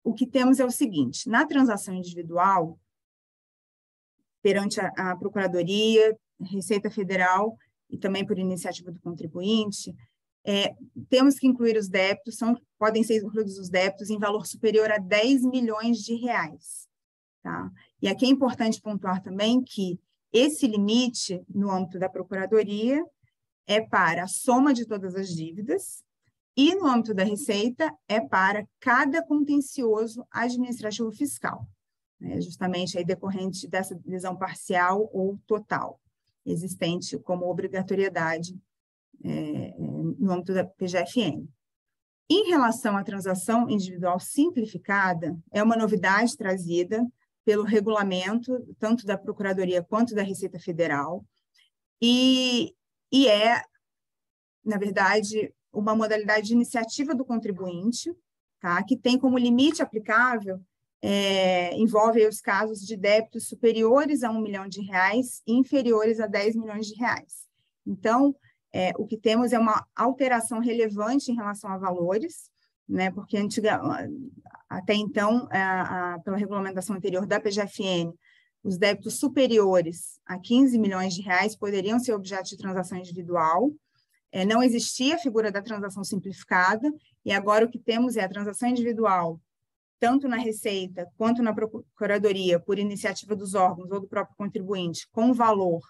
o que temos é o seguinte: na transação individual, perante a Procuradoria, Receita Federal e também por iniciativa do contribuinte, temos que incluir os débitos, podem ser incluídos os débitos em valor superior a 10 milhões de reais. Tá? E aqui é importante pontuar também que esse limite, no âmbito da Procuradoria, é para a soma de todas as dívidas, e no âmbito da Receita é para cada contencioso administrativo fiscal, né? Justamente aí decorrente dessa adesão parcial ou total, existente como obrigatoriedade no âmbito da PGFN. Em relação à transação individual simplificada, é uma novidade trazida pelo regulamento, tanto da Procuradoria quanto da Receita Federal, e é, na verdade, uma modalidade de iniciativa do contribuinte, tá? Que tem como limite aplicável, envolve aí os casos de débitos superiores a R$1 milhão e inferiores a 10 milhões de reais. Então, o que temos é uma alteração relevante em relação a valores, né? Porque até então, pela regulamentação anterior da PGFN, os débitos superiores a 15 milhões de reais poderiam ser objeto de transação individual. Não existia a figura da transação simplificada, e agora o que temos é a transação individual, tanto na Receita quanto na Procuradoria, por iniciativa dos órgãos ou do próprio contribuinte, com valor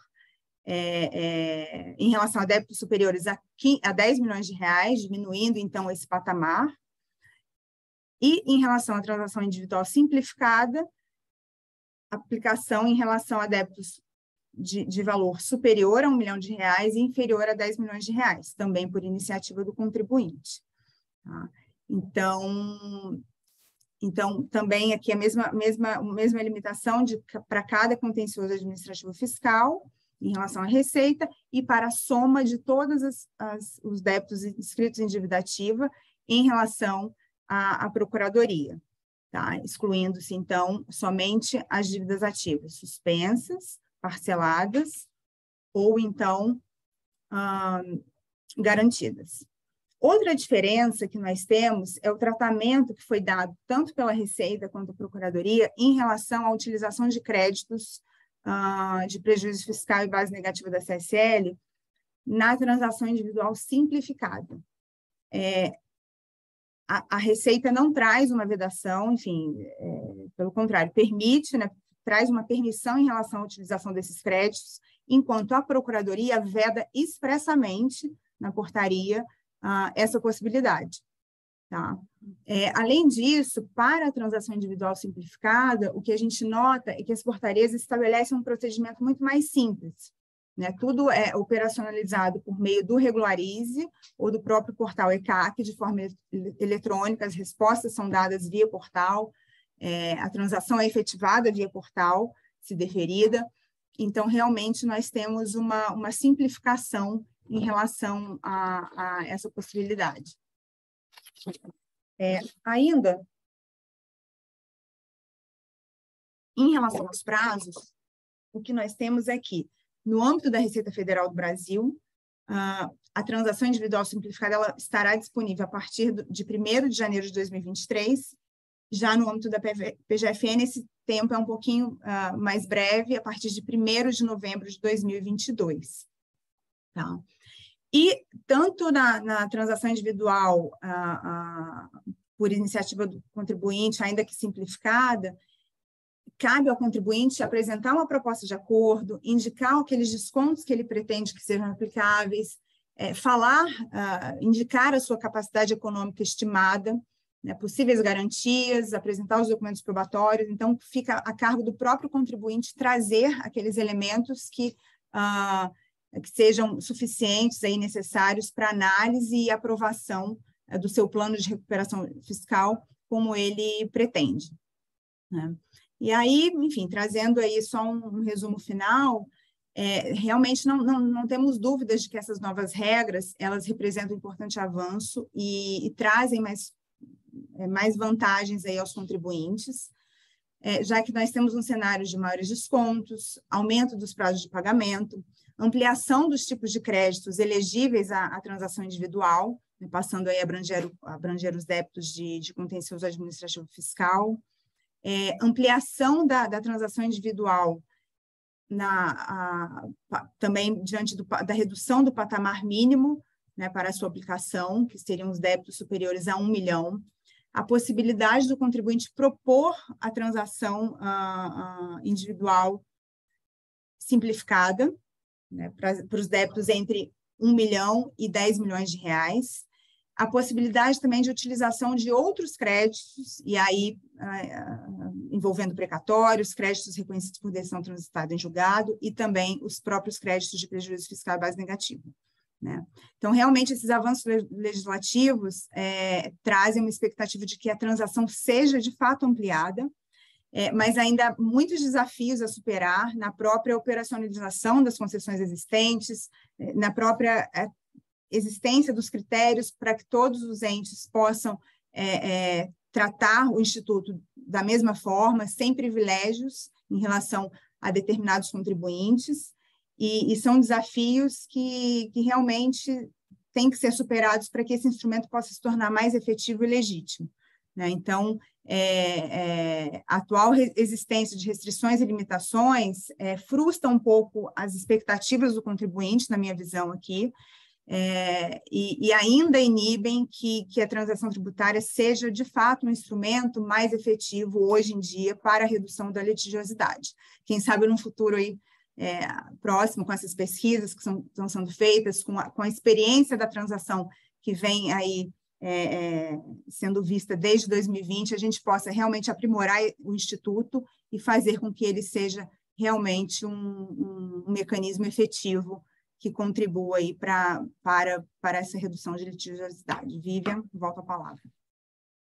em relação a débitos superiores a 10 milhões de reais, diminuindo, então, esse patamar. E, em relação à transação individual simplificada, aplicação em relação a débitos de valor superior a R$1 milhão e inferior a 10 milhões de reais, também por iniciativa do contribuinte. Tá? Então, também aqui a mesma limitação para cada contencioso administrativo fiscal, em relação à Receita, e para a soma de todos os débitos inscritos em dívida ativa em relação à Procuradoria, tá? Excluindo-se, então, somente as dívidas ativas suspensas, parceladas ou, então, garantidas. Outra diferença que nós temos é o tratamento que foi dado tanto pela Receita quanto pela Procuradoria em relação à utilização de créditos de prejuízo fiscal e base negativa da CSL na transação individual simplificada. A Receita não traz uma vedação, enfim, pelo contrário, permite, né, traz uma permissão em relação à utilização desses créditos, enquanto a Procuradoria veda expressamente na portaria essa possibilidade. Tá? Além disso, para a transação individual simplificada, o que a gente nota é que as portarias estabelecem um procedimento muito mais simples, né? Tudo é operacionalizado por meio do Regularize ou do próprio portal ECAC, de forma eletrônica, as respostas são dadas via portal, a transação é efetivada via portal, se deferida. Então, realmente, nós temos uma simplificação em relação a essa possibilidade. Ainda, em relação aos prazos, o que nós temos é que, no âmbito da Receita Federal do Brasil, a transação individual simplificada ela estará disponível a partir de 1º de janeiro de 2023. Já no âmbito da PGFN, esse tempo é um pouquinho mais breve, a partir de 1º de novembro de 2022. Tá? E tanto na transação individual, por iniciativa do contribuinte, ainda que simplificada, cabe ao contribuinte apresentar uma proposta de acordo, indicar aqueles descontos que ele pretende que sejam aplicáveis, indicar a sua capacidade econômica estimada, né, possíveis garantias, apresentar os documentos probatórios. Então, fica a cargo do próprio contribuinte trazer aqueles elementos que sejam suficientes, aí, necessários para análise e aprovação do seu plano de recuperação fiscal, como ele pretende. Né? E aí, enfim, trazendo aí só um resumo final, realmente não temos dúvidas de que essas novas regras, elas representam um importante avanço e trazem mais vantagens aí aos contribuintes, já que nós temos um cenário de maiores descontos, aumento dos prazos de pagamento, ampliação dos tipos de créditos elegíveis à transação individual, né, passando aí a abranger os débitos de contencioso administrativo fiscal, ampliação da transação individual também diante da redução do patamar mínimo, né, para a sua aplicação, que seriam os débitos superiores a 1 milhão, a possibilidade do contribuinte propor a transação individual simplificada, né, para os débitos entre 1 milhão e 10 milhões de reais, a possibilidade também de utilização de outros créditos, e aí envolvendo precatórios, créditos reconhecidos por decisão transitada em julgado e também os próprios créditos de prejuízo fiscal e base negativa. Né? Então, realmente, esses avanços legislativos trazem uma expectativa de que a transação seja, de fato, ampliada, mas ainda há muitos desafios a superar na própria operacionalização das concessões existentes, na própria existência dos critérios para que todos os entes possam tratar o Instituto da mesma forma, sem privilégios em relação a determinados contribuintes, e são desafios que realmente têm que ser superados para que esse instrumento possa se tornar mais efetivo e legítimo. Né? Então, a atual existência de restrições e limitações frustra um pouco as expectativas do contribuinte, na minha visão aqui, e ainda inibem que a transação tributária seja, de fato, um instrumento mais efetivo hoje em dia para a redução da litigiosidade. Quem sabe, no futuro aí, próximo, com essas pesquisas que estão sendo feitas, com a experiência da transação que vem aí sendo vista desde 2020, a gente possa realmente aprimorar o Instituto e fazer com que ele seja realmente um mecanismo efetivo que contribua aí para essa redução de litigiosidade. Vivian, volto a palavra.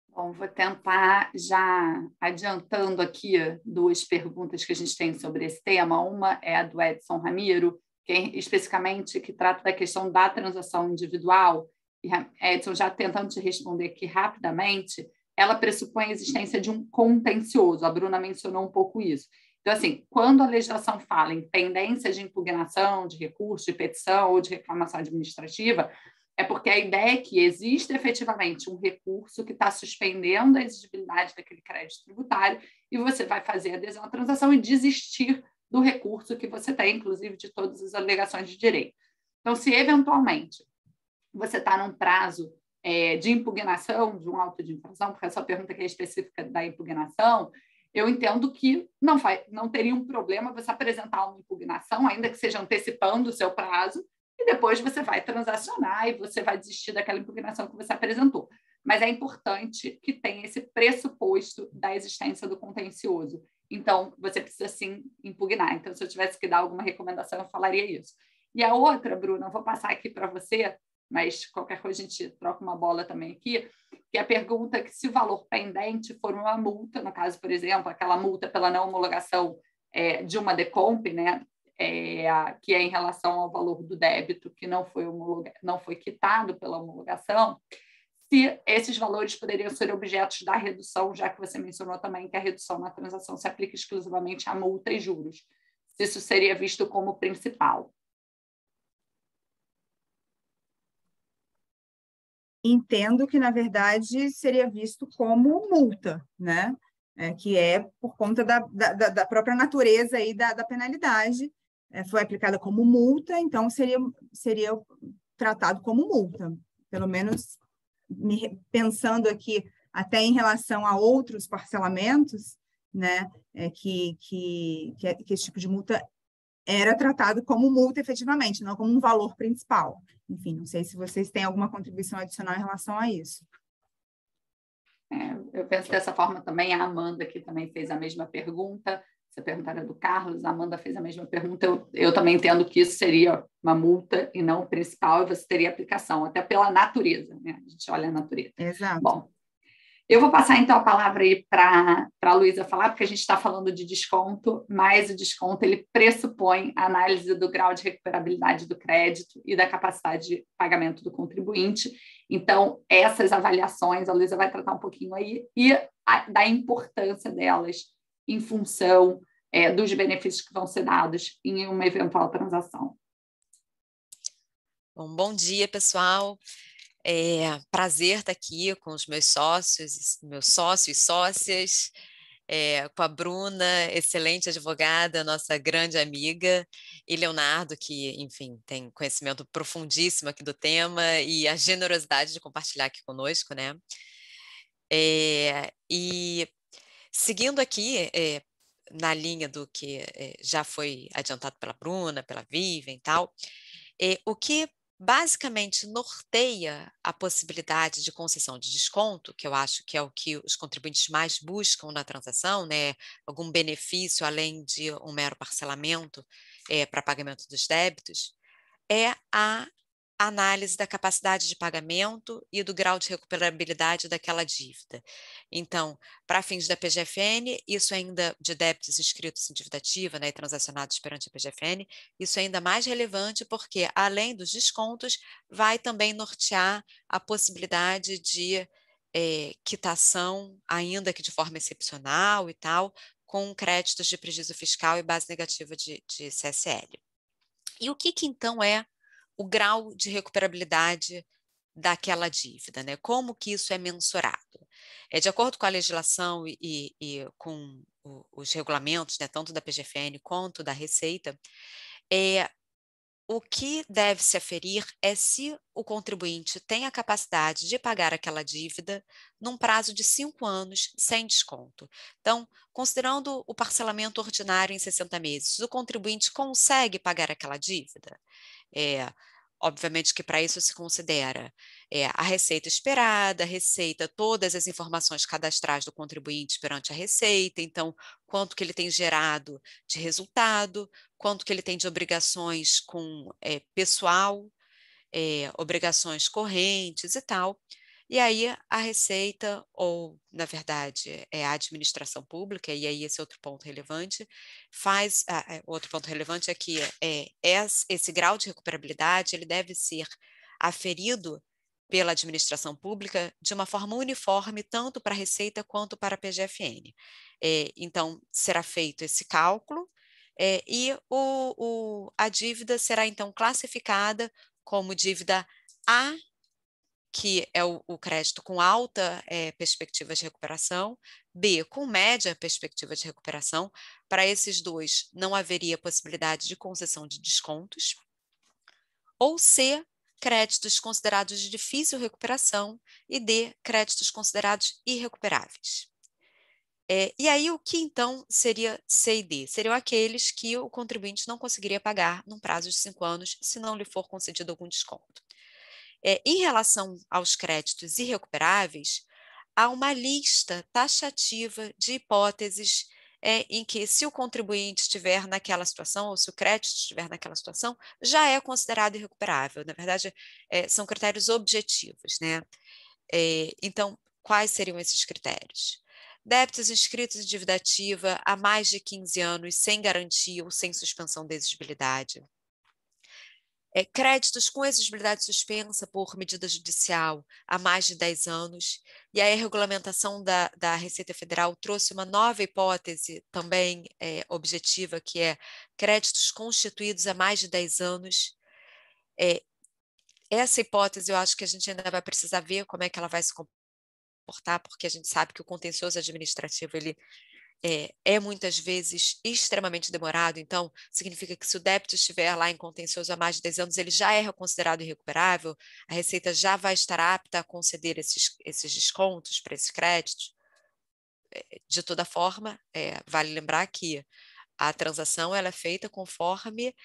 Bom, vou tentar, já adiantando aqui 2 perguntas que a gente tem sobre esse tema. Uma é a do Edson Ramiro, especificamente que trata da questão da transação individual. E Edson, já tentando te responder aqui rapidamente, ela pressupõe a existência de um contencioso. A Bruna mencionou um pouco isso. Então, assim, quando a legislação fala em pendência de impugnação, de recurso, de petição ou de reclamação administrativa, é porque a ideia é que existe efetivamente um recurso que está suspendendo a exigibilidade daquele crédito tributário e você vai fazer a adesão à transação e desistir do recurso que você tem, inclusive de todas as alegações de direito. Então, se eventualmente você está num prazo de impugnação de um auto de infração, porque a sua pergunta aqui é específica da impugnação, eu entendo que não teria um problema você apresentar uma impugnação, ainda que seja antecipando o seu prazo, e depois você vai transacionar e você vai desistir daquela impugnação que você apresentou. Mas é importante que tenha esse pressuposto da existência do contencioso. Então, você precisa, sim, impugnar. Então, se eu tivesse que dar alguma recomendação, eu falaria isso. E a outra, Bruna, eu vou passar aqui para você, mas qualquer coisa a gente troca uma bola também aqui, que é a pergunta que se o valor pendente for uma multa, no caso, por exemplo, aquela multa pela não homologação de uma decomp, né, que é em relação ao valor do débito que não foi quitado pela homologação, se esses valores poderiam ser objetos da redução, já que você mencionou também que a redução na transação se aplica exclusivamente à multa e juros. Se isso seria visto como principal. Entendo que, na verdade, seria visto como multa, né? Que é por conta da própria natureza aí da penalidade. Foi aplicada como multa, então seria tratado como multa. Pelo menos, pensando aqui até em relação a outros parcelamentos, né? Que esse tipo de multa era tratado como multa efetivamente, não como um valor principal. Enfim, não sei se vocês têm alguma contribuição adicional em relação a isso. Eu penso dessa forma também. A Amanda, que também fez a mesma pergunta, essa pergunta era do Carlos, a Amanda fez a mesma pergunta. Eu também entendo que isso seria uma multa e não o principal, e você teria aplicação, até pela natureza, né? A gente olha a natureza. Exato. Bom, eu vou passar, então, a palavra aí para a Luísa falar, porque a gente está falando de desconto, mas o desconto ele pressupõe a análise do grau de recuperabilidade do crédito e da capacidade de pagamento do contribuinte. Então, essas avaliações, a Luísa vai tratar um pouquinho aí, e da importância delas em função dos benefícios que vão ser dados em uma eventual transação. Bom dia, pessoal. Prazer estar aqui com os meus sócios e sócias, com a Bruna, excelente advogada, nossa grande amiga, e Leonardo, que, enfim, tem conhecimento profundíssimo aqui do tema e a generosidade de compartilhar aqui conosco, né? E seguindo aqui, na linha do que já foi adiantado pela Bruna, pela Vivian e tal, o que basicamente norteia a possibilidade de concessão de desconto, que eu acho que é o que os contribuintes mais buscam na transação, né? Algum benefício além de um mero parcelamento para pagamento dos débitos, é a análise da capacidade de pagamento e do grau de recuperabilidade daquela dívida. Então, para fins da PGFN, isso ainda de débitos inscritos em dívida ativa, né, e transacionados perante a PGFN, isso é ainda mais relevante porque, além dos descontos, vai também nortear a possibilidade de quitação, ainda que de forma excepcional e tal, com créditos de prejuízo fiscal e base negativa de CSL. E o que então é o grau de recuperabilidade daquela dívida, né? Como que isso é mensurado? De acordo com a legislação e com os regulamentos, né, tanto da PGFN quanto da Receita, o que deve se aferir é se o contribuinte tem a capacidade de pagar aquela dívida num prazo de 5 anos sem desconto. Então, considerando o parcelamento ordinário em 60 meses, o contribuinte consegue pagar aquela dívida? Obviamente que para isso se considera a receita esperada, todas as informações cadastrais do contribuinte perante a Receita, então quanto que ele tem gerado de resultado, quanto que ele tem de obrigações com pessoal, obrigações correntes e tal. E aí a Receita, ou na verdade a administração pública, e aí esse outro ponto relevante, outro ponto relevante é que esse grau de recuperabilidade ele deve ser aferido pela administração pública de uma forma uniforme, tanto para a Receita quanto para a PGFN. Então, será feito esse cálculo e a dívida será então classificada como dívida A, que é o crédito com alta perspectiva de recuperação, B, com média perspectiva de recuperação. Para esses dois, não haveria possibilidade de concessão de descontos. Ou C, créditos considerados de difícil recuperação, e D, créditos considerados irrecuperáveis. E aí, o que então seria C e D? Seriam aqueles que o contribuinte não conseguiria pagar num prazo de 5 anos se não lhe for concedido algum desconto. Em relação aos créditos irrecuperáveis, há uma lista taxativa de hipóteses em que, se o contribuinte estiver naquela situação, ou se o crédito estiver naquela situação, já é considerado irrecuperável. Na verdade, são critérios objetivos, né? Então, quais seriam esses critérios? Débitos inscritos em dívida ativa há mais de 15 anos, sem garantia ou sem suspensão de exigibilidade. Créditos com exigibilidade suspensa por medida judicial há mais de 10 anos, e aí a regulamentação da Receita Federal trouxe uma nova hipótese também objetiva, que é créditos constituídos há mais de 10 anos. Essa hipótese eu acho que a gente ainda vai precisar ver como é que ela vai se comportar, porque a gente sabe que o contencioso administrativo ele muitas vezes extremamente demorado. Então significa que, se o débito estiver lá em contencioso há mais de 10 anos, ele já é considerado irrecuperável, a Receita já vai estar apta a conceder esses descontos para esses créditos. De toda forma, vale lembrar que a transação ela é feita conforme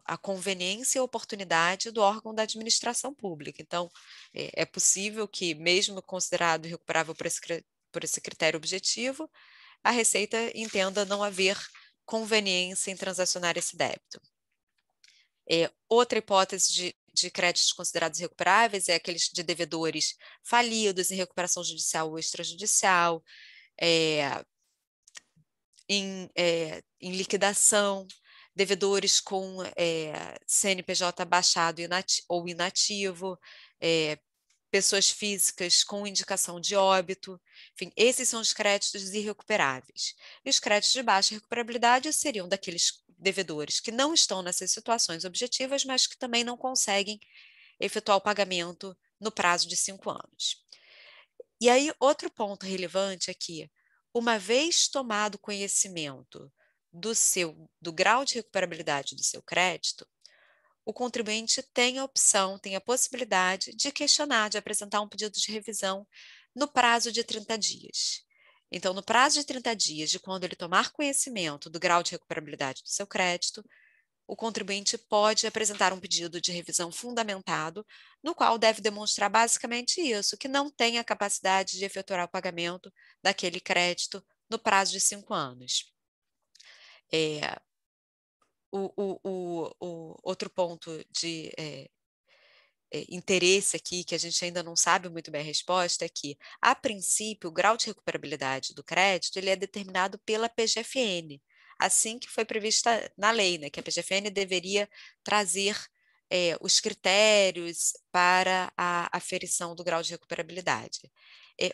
a conveniência e a oportunidade do órgão da administração pública. Então, é possível que, mesmo considerado irrecuperável por esse critério objetivo, a Receita entenda não haver conveniência em transacionar esse débito. Outra hipótese de créditos considerados irrecuperáveis é aqueles de devedores falidos em recuperação judicial ou extrajudicial, em liquidação, devedores com CNPJ baixado ou inativo, pessoas físicas com indicação de óbito. Enfim, esses são os créditos irrecuperáveis. E os créditos de baixa recuperabilidade seriam daqueles devedores que não estão nessas situações objetivas, mas que também não conseguem efetuar o pagamento no prazo de 5 anos. E aí, outro ponto relevante é que, uma vez tomado conhecimento do grau de recuperabilidade do seu crédito, o contribuinte tem a opção, tem a possibilidade de questionar, de apresentar um pedido de revisão no prazo de 30 dias. Então, no prazo de 30 dias de quando ele tomar conhecimento do grau de recuperabilidade do seu crédito, o contribuinte pode apresentar um pedido de revisão fundamentado, no qual deve demonstrar basicamente isso, que não tem a capacidade de efetuar o pagamento daquele crédito no prazo de 5 anos. O outro ponto de interesse aqui, que a gente ainda não sabe muito bem a resposta, é que, a princípio, o grau de recuperabilidade do crédito ele é determinado pela PGFN, assim que foi prevista na lei, né, que a PGFN deveria trazer os critérios para a aferição do grau de recuperabilidade.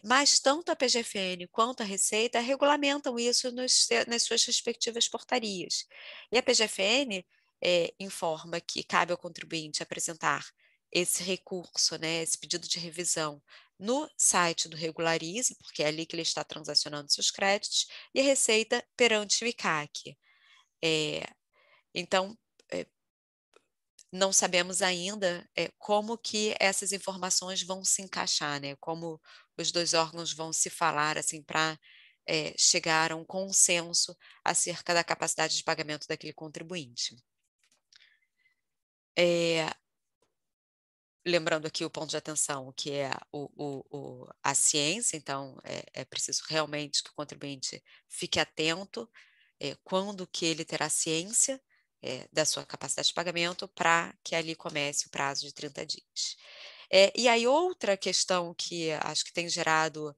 Mas tanto a PGFN quanto a Receita regulamentam isso nas suas respectivas portarias. E a PGFN informa que cabe ao contribuinte apresentar esse recurso, né, esse pedido de revisão, no site do Regularize, porque é ali que ele está transacionando seus créditos, e a Receita perante o ICAC. Então, não sabemos ainda como que essas informações vão se encaixar, né? Como os dois órgãos vão se falar assim, para chegar a um consenso acerca da capacidade de pagamento daquele contribuinte. Lembrando aqui o ponto de atenção, que é a ciência, então é preciso realmente que o contribuinte fique atento quando que ele terá ciência da sua capacidade de pagamento, para que ali comece o prazo de 30 dias. E aí, outra questão que acho que tem gerado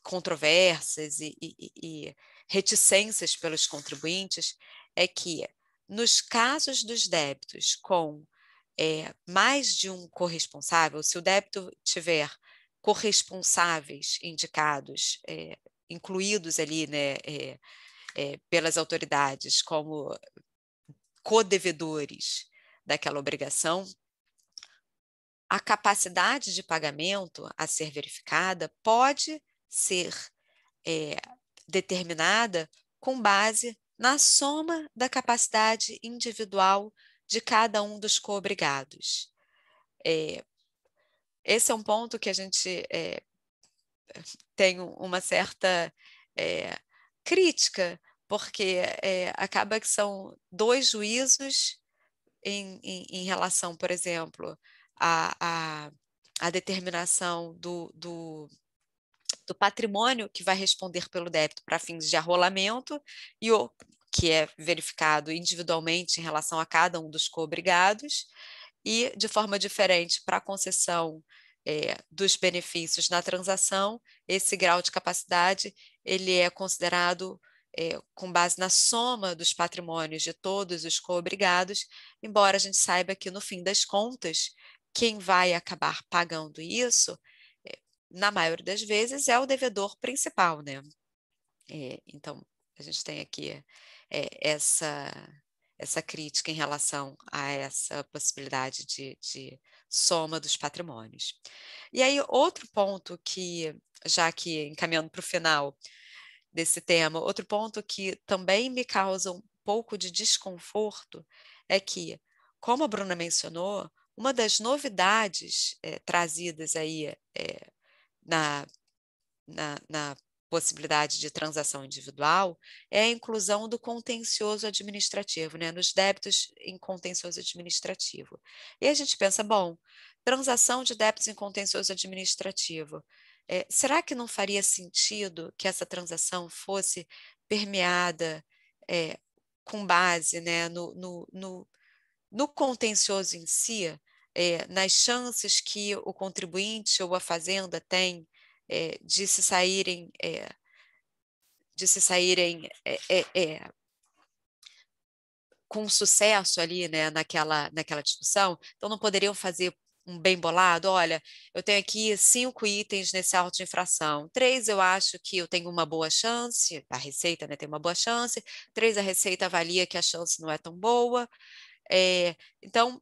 controvérsias e reticências pelos contribuintes é que, nos casos dos débitos com mais de um corresponsável, se o débito tiver corresponsáveis indicados, incluídos ali, né, pelas autoridades como codevedores daquela obrigação, a capacidade de pagamento a ser verificada pode ser determinada com base na soma da capacidade individual de cada um dos coobrigados. Esse é um ponto que a gente tem uma certa crítica, porque acaba que são dois juízos em relação, por exemplo, à determinação do patrimônio que vai responder pelo débito para fins de arrolamento e o que é verificado individualmente em relação a cada um dos coobrigados, e de forma diferente para a concessão dos benefícios na transação, esse grau de capacidade ele é considerado com base na soma dos patrimônios de todos os coobrigados, embora a gente saiba que, no fim das contas, quem vai acabar pagando isso, na maioria das vezes, é o devedor principal, né? Então, a gente tem aqui essa crítica em relação a essa possibilidade de soma dos patrimônios. E aí, outro ponto que, já que encaminhando para o final desse tema, outro ponto que também me causa um pouco de desconforto é que, como a Bruna mencionou, uma das novidades trazidas aí na possibilidade de transação individual é a inclusão do contencioso administrativo, né, nos débitos em contencioso administrativo. E a gente pensa, bom, transação de débitos em contencioso administrativo, será que não faria sentido que essa transação fosse permeada com base, né, no contencioso em si, nas chances que o contribuinte ou a fazenda tem de se saírem com sucesso ali, né, naquela discussão? Então, não poderiam fazer um bem bolado? Olha, eu tenho aqui 5 itens nesse auto de infração. 3 eu acho que eu tenho uma boa chance, a Receita, né, tem uma boa chance. 3 a Receita avalia que a chance não é tão boa. Então,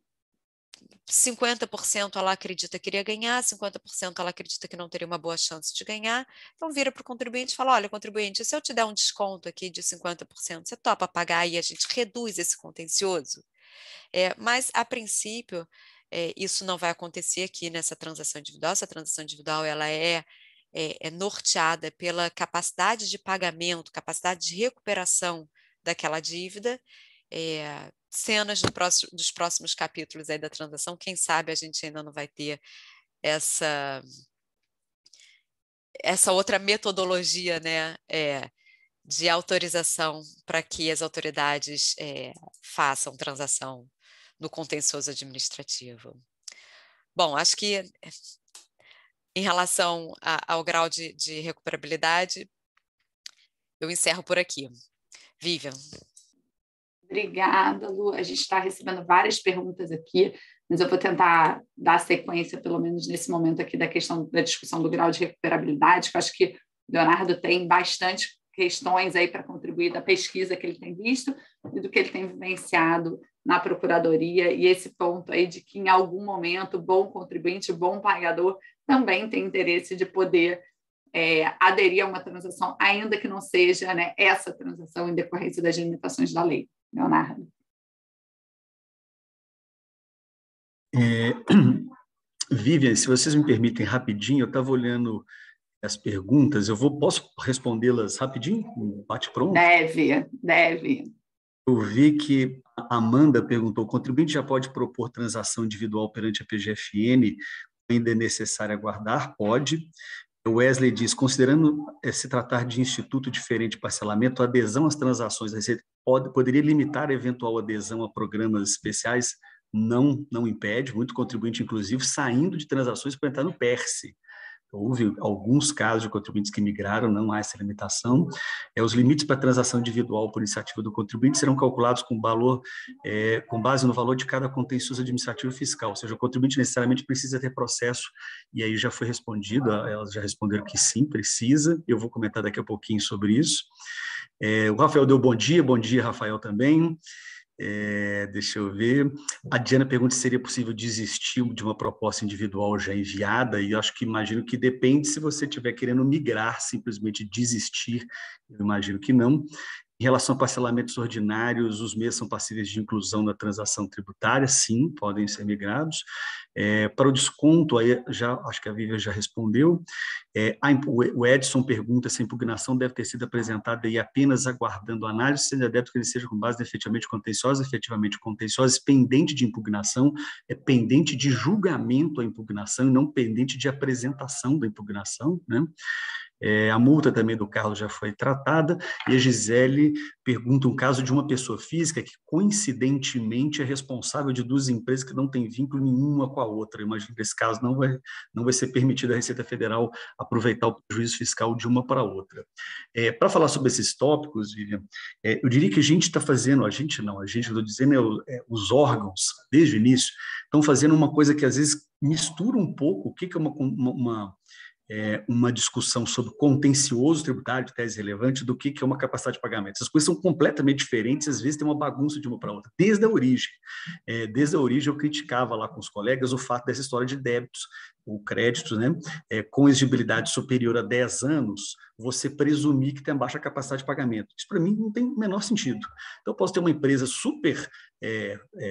50% ela acredita que iria ganhar, 50% ela acredita que não teria uma boa chance de ganhar. Então, vira para o contribuinte e fala, olha, contribuinte, se eu te der um desconto aqui de 50%, você topa pagar e a gente reduz esse contencioso? Mas, a princípio, isso não vai acontecer aqui nessa transação individual. Essa transação individual ela é norteada pela capacidade de pagamento, capacidade de recuperação daquela dívida. Cenas dos próximos capítulos aí da transação, quem sabe a gente ainda não vai ter essa outra metodologia, né, de autorização para que as autoridades façam transação no contencioso administrativo. Bom, acho que em relação ao grau de recuperabilidade, eu encerro por aqui. Vivian. Obrigada, Lu. A gente está recebendo várias perguntas aqui, mas eu vou tentar dar sequência, pelo menos nesse momento aqui, da questão da discussão do grau de recuperabilidade, que eu acho que o Leonardo tem bastante questões aí para contribuir da pesquisa que ele tem visto e do que ele tem vivenciado na Procuradoria, e esse ponto aí de que, em algum momento, bom contribuinte, bom pagador, também tem interesse de poder aderir a uma transação, ainda que não seja, né, essa transação em decorrência das limitações da lei. Leonardo. Vivian, se vocês me permitem rapidinho, eu estava olhando as perguntas, posso respondê-las rapidinho? Bate-pronto? Deve. Eu vi que a Amanda perguntou, o contribuinte já pode propor transação individual perante a PGFN, ainda é necessário aguardar? Pode. O Wesley diz, considerando se tratar de instituto diferente de parcelamento, a adesão às transações da Receita poderia limitar a eventual adesão a programas especiais? Não impede, muito contribuinte, inclusive, saindo de transações para entrar no PERSE. Houve alguns casos de contribuintes que migraram, não há essa limitação. Os limites para transação individual por iniciativa do contribuinte serão calculados com base no valor de cada contencioso administrativo fiscal, ou seja, o contribuinte necessariamente precisa ter processo, e aí já foi respondido, elas já responderam que sim, precisa, eu vou comentar daqui a pouquinho sobre isso. O Rafael deu bom dia, Rafael também. Deixa eu ver. A Diana pergunta se seria possível desistir de uma proposta individual já enviada, e eu acho que imagino que depende se você estiver querendo migrar, simplesmente desistir, eu imagino que não. Em relação a parcelamentos ordinários, os mesmos são passíveis de inclusão na transação tributária, sim, podem ser migrados. Para o desconto, aí acho que a Vivian já respondeu. O Edson pergunta se a impugnação deve ter sido apresentada e apenas aguardando análise, sendo adepto que ele seja com base efetivamente contenciosa, pendente de impugnação, pendente de julgamento a impugnação e não pendente de apresentação da impugnação, né? A multa também do Carlos já foi tratada, e a Gisele pergunta um caso de uma pessoa física que, coincidentemente, é responsável de duas empresas que não têm vínculo nenhum uma com a outra. Eu imagino que nesse caso não vai ser permitido a Receita Federal aproveitar o prejuízo fiscal de uma para a outra. Para falar sobre esses tópicos, Vivian, eu diria que a gente está fazendo, eu estou dizendo, os órgãos, desde o início, estão fazendo uma coisa que às vezes mistura um pouco o que é uma discussão sobre contencioso tributário de tese relevante do que é uma capacidade de pagamento. Essas coisas são completamente diferentes, às vezes tem uma bagunça de uma para outra. Desde a origem eu criticava lá com os colegas o fato dessa história de débitos ou créditos, né, com exigibilidade superior a 10 anos, você presumir que tem baixa capacidade de pagamento. Isso, para mim, não tem o menor sentido. Então, eu posso ter uma empresa super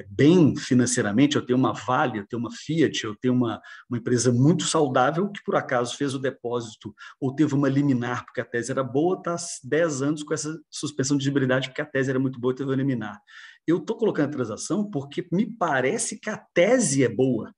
bem financeiramente, eu tenho uma Vale, eu tenho uma Fiat, eu tenho uma empresa muito saudável que, por acaso, fez o depósito ou teve uma liminar porque a tese era boa, está 10 anos com essa suspensão de exigibilidade porque a tese era muito boa e teve uma liminar. Eu estou colocando a transação porque me parece que a tese é boa,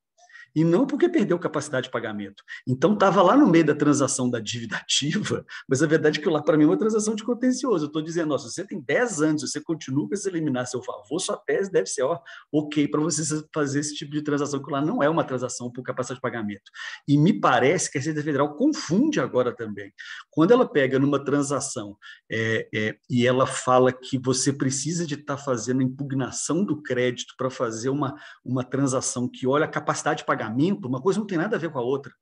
e não porque perdeu capacidade de pagamento. Então, estava lá no meio da transação da dívida ativa, mas a verdade é que lá, para mim, é uma transação de contencioso. Eu estou dizendo, se você tem 10 anos, você continua com esse eliminar a seu favor, sua tese deve ser ok para você fazer esse tipo de transação, que lá não é uma transação por capacidade de pagamento. E me parece que a Receita Federal confunde agora também. Quando ela pega numa transação e ela fala que você precisa de estar fazendo a impugnação do crédito para fazer uma transação que olha a capacidade de pagamento, uma coisa não tem nada a ver com a outra.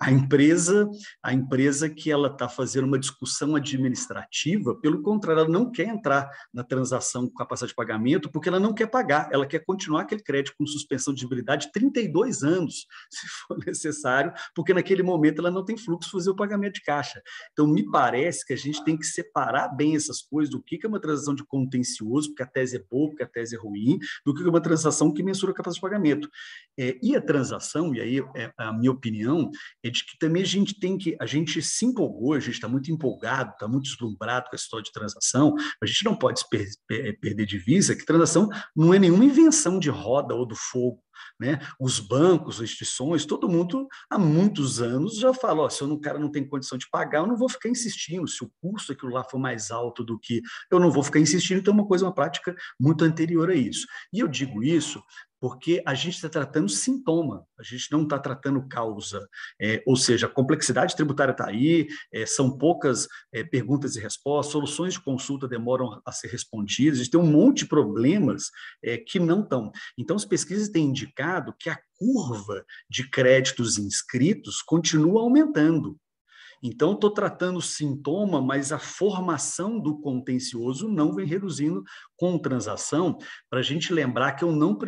A empresa que ela está fazendo uma discussão administrativa, pelo contrário, ela não quer entrar na transação com capacidade de pagamento porque ela não quer pagar, ela quer continuar aquele crédito com suspensão de exigibilidade 32 anos, se for necessário, porque naquele momento ela não tem fluxo para fazer o pagamento de caixa. Então, me parece que a gente tem que separar bem essas coisas do que é uma transação de contencioso, porque a tese é boa, porque a tese é ruim, do que é uma transação que mensura a capacidade de pagamento. E a transação, e aí a minha opinião, é de que também a gente se empolgou, a gente está muito empolgado, está muito deslumbrado com a história de transação, mas a gente não pode perder de vista que transação não é nenhuma invenção de roda ou do fogo, né? Os bancos, as instituições, todo mundo há muitos anos já fala, se o cara não tem condição de pagar, eu não vou ficar insistindo, se o custo daquilo lá for mais alto do que, eu não vou ficar insistindo, então é uma prática muito anterior a isso. E eu digo isso porque a gente está tratando sintoma, a gente não está tratando causa. Ou seja, a complexidade tributária está aí, são poucas perguntas e respostas, soluções de consulta demoram a ser respondidas, a gente tem um monte de problemas que não estão. Então, as pesquisas têm indicado que a curva de créditos inscritos continua aumentando. Então, estou tratando o sintoma, mas a formação do contencioso não vem reduzindo com transação, para a gente lembrar que eu não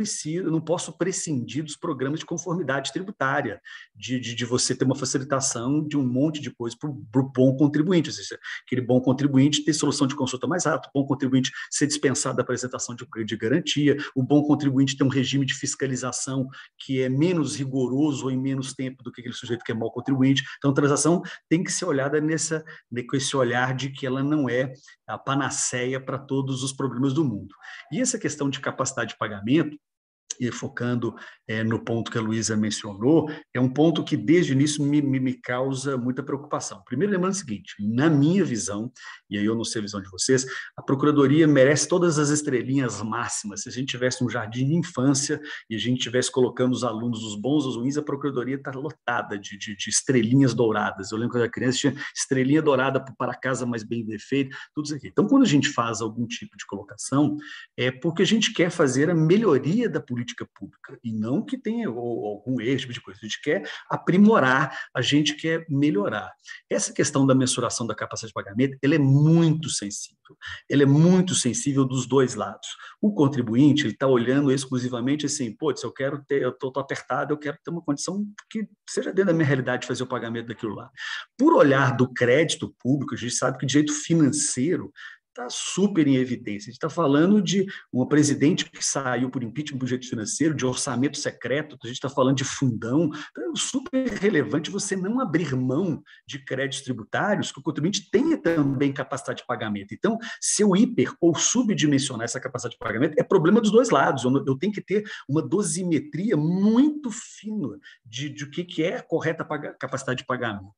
posso prescindir dos programas de conformidade tributária, de você ter uma facilitação de um monte de coisa para o bom contribuinte, ou seja, aquele bom contribuinte ter solução de consulta mais rápida, o bom contribuinte ser dispensado da apresentação de garantia, o bom contribuinte ter um regime de fiscalização que é menos rigoroso ou em menos tempo do que aquele sujeito que é mau contribuinte. Então, a transação tem que ser olhada com esse olhar de que ela não é a panaceia para todos os problemas do mundo. E essa questão de capacidade de pagamento, e focando no ponto que a Luísa mencionou, é um ponto que desde o início me causa muita preocupação. Primeiro, lembrando o seguinte, na minha visão, e aí eu não sei a visão de vocês, a Procuradoria merece todas as estrelinhas máximas. Se a gente tivesse um jardim de infância e a gente estivesse colocando os alunos, os bons, os ruins, a Procuradoria está lotada de estrelinhas douradas. Eu lembro que quando eu era criança tinha estrelinha dourada para casa mais bem defeito, tudo isso aqui. Então, quando a gente faz algum tipo de colocação, é porque a gente quer fazer a melhoria da política política pública, e não que tenha algum erro, tipo de coisa. A gente quer aprimorar, a gente quer melhorar. Essa questão da mensuração da capacidade de pagamento, ela é muito sensível. Ela é muito sensível dos dois lados. O contribuinte, ele está olhando exclusivamente assim, pô, se eu quero ter, eu estou apertado, eu quero ter uma condição que seja dentro da minha realidade de fazer o pagamento daquilo lá. Por olhar do crédito público, a gente sabe que o direito financeiro está super em evidência. A gente está falando de uma presidente que saiu por impeachment do direito financeiro, de orçamento secreto, a gente está falando de fundão. Então, é super relevante você não abrir mão de créditos tributários, que o contribuinte tenha também capacidade de pagamento. Então, se eu hiper ou subdimensionar essa capacidade de pagamento, é problema dos dois lados. Eu tenho que ter uma dosimetria muito fina de o que é a correta capacidade de pagamento.